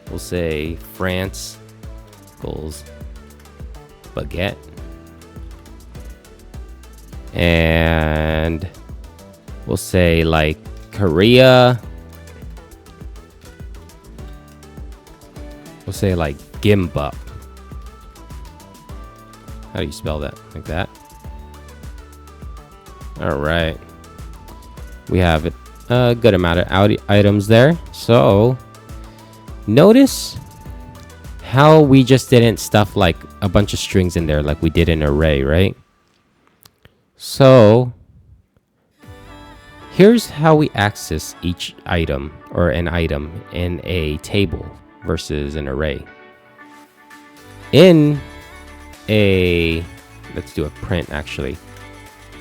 We'll say France equals baguette. And we'll say like Korea. We'll say like gimbap. How do you spell that? Like that? All right. We have a good amount of items there. So notice how we just didn't stuff like a bunch of strings in there like we did in an array, right? So here's how we access each item or an item in a table versus an array. In a, let's do a print actually.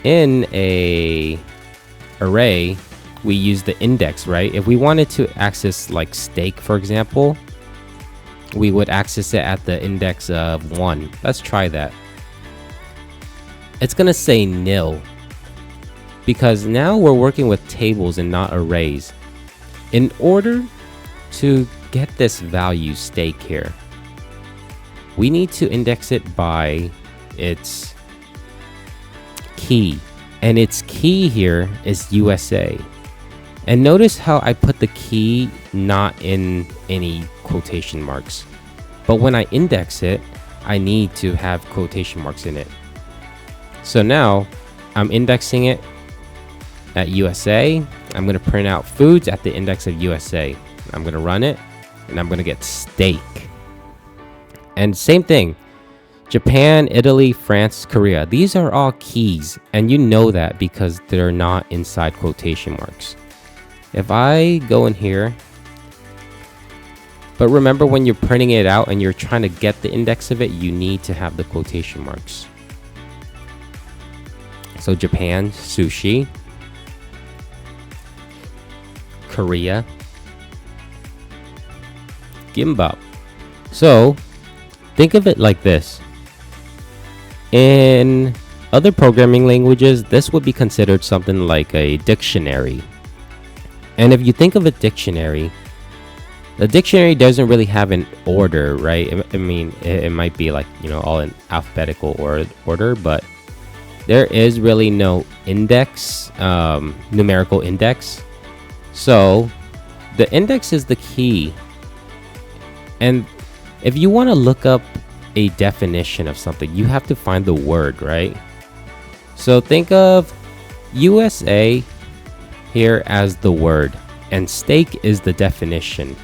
In a array, we use the index, right? If we wanted to access like steak, for example, we would access it at the index of 1. Let's try that. It's gonna say nil because now we're working with tables and not arrays. In order to get this value steak here, we need to index it by its key, and its key here is USA. And notice how I put the key not in any quotation marks, but when I index it, I need to have quotation marks in it. So now I'm indexing it at USA. I'm going to print out foods at the index of USA. I'm going to run it and I'm going to get steak. And same thing, Japan, Italy, France, Korea. These are all keys, and you know that because they're not inside quotation marks. If I go in here, but remember when you're printing it out and you're trying to get the index of it, you need to have the quotation marks. So Japan, sushi. Korea, gimbap. So think of it like this. In other programming languages, this would be considered something like a dictionary. And if you think of a dictionary, the dictionary doesn't really have an order, right? I mean, it might be like, you know, all in alphabetical order, but there is really no index, numerical index. So the index is the key. And if you want to look up a definition of something, you have to find the word, right? So think of USA here as the word, and steak is the definition,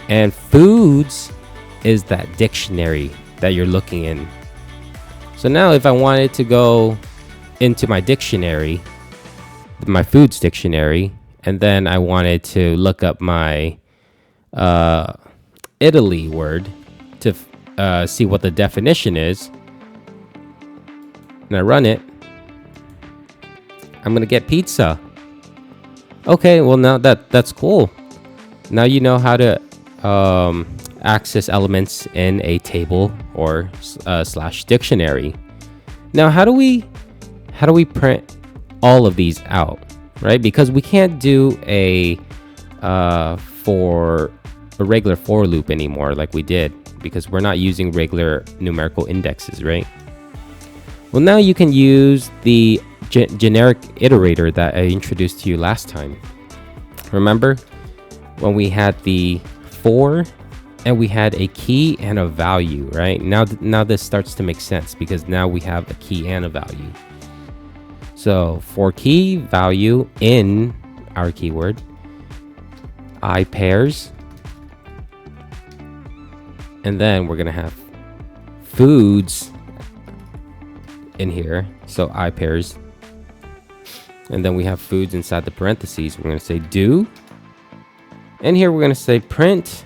and foods is that dictionary that you're looking in. So now if I wanted to go into my dictionary, my foods dictionary, and then I wanted to look up my Italy word to see what the definition is, and I run it, I'm gonna get pizza. Okay, well now that's cool. Now you know how to access elements in a table or slash dictionary. Now how do we print all of these out, right? Because we can't do a regular for loop anymore like we did, because we're not using regular numerical indexes, right? Well, now you can use the generic iterator that I introduced to you last time. Remember when we had the for and we had a key and a value, right? Now this starts to make sense because now we have a key and a value. So for key value in our keyword, I pairs, and then we're gonna have foods in here, so I pairs, and then we have foods inside the parentheses. We're gonna say do, and here we're gonna say print,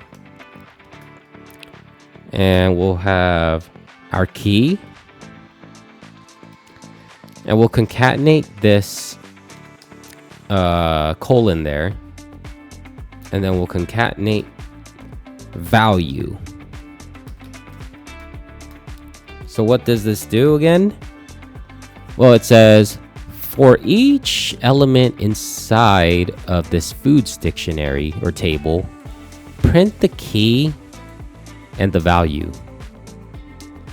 and we'll have our key, And we'll concatenate this colon there. And then we'll concatenate value. So what does this do again? Well, it says for each element inside of this foods dictionary or table, print the key and the value.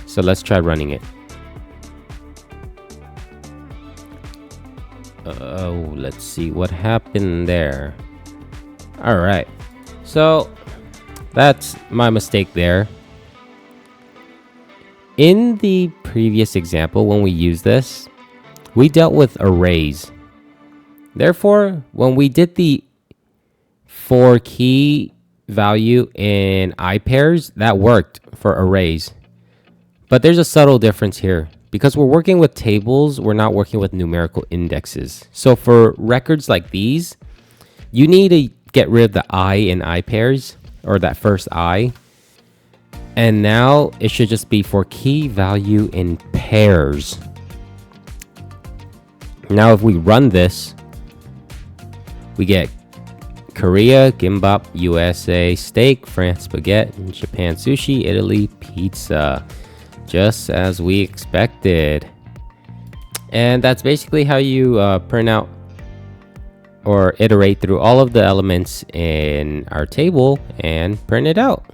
So let's try running it. Oh, let's see what happened there. All right, so that's my mistake there. In the previous example, when we used this, we dealt with arrays. Therefore, when we did the for key value in I pairs, that worked for arrays. But there's a subtle difference here. Because we're working with tables, we're not working with numerical indexes. So for records like these, you need to get rid of the I in I pairs, or that first I. And now it should just be for key value in pairs. Now if we run this, we get Korea, gimbap, USA, steak, France, baguette, Japan, sushi, Italy, pizza. Just as we expected. And that's basically how you print out or iterate through all of the elements in our table and print it out.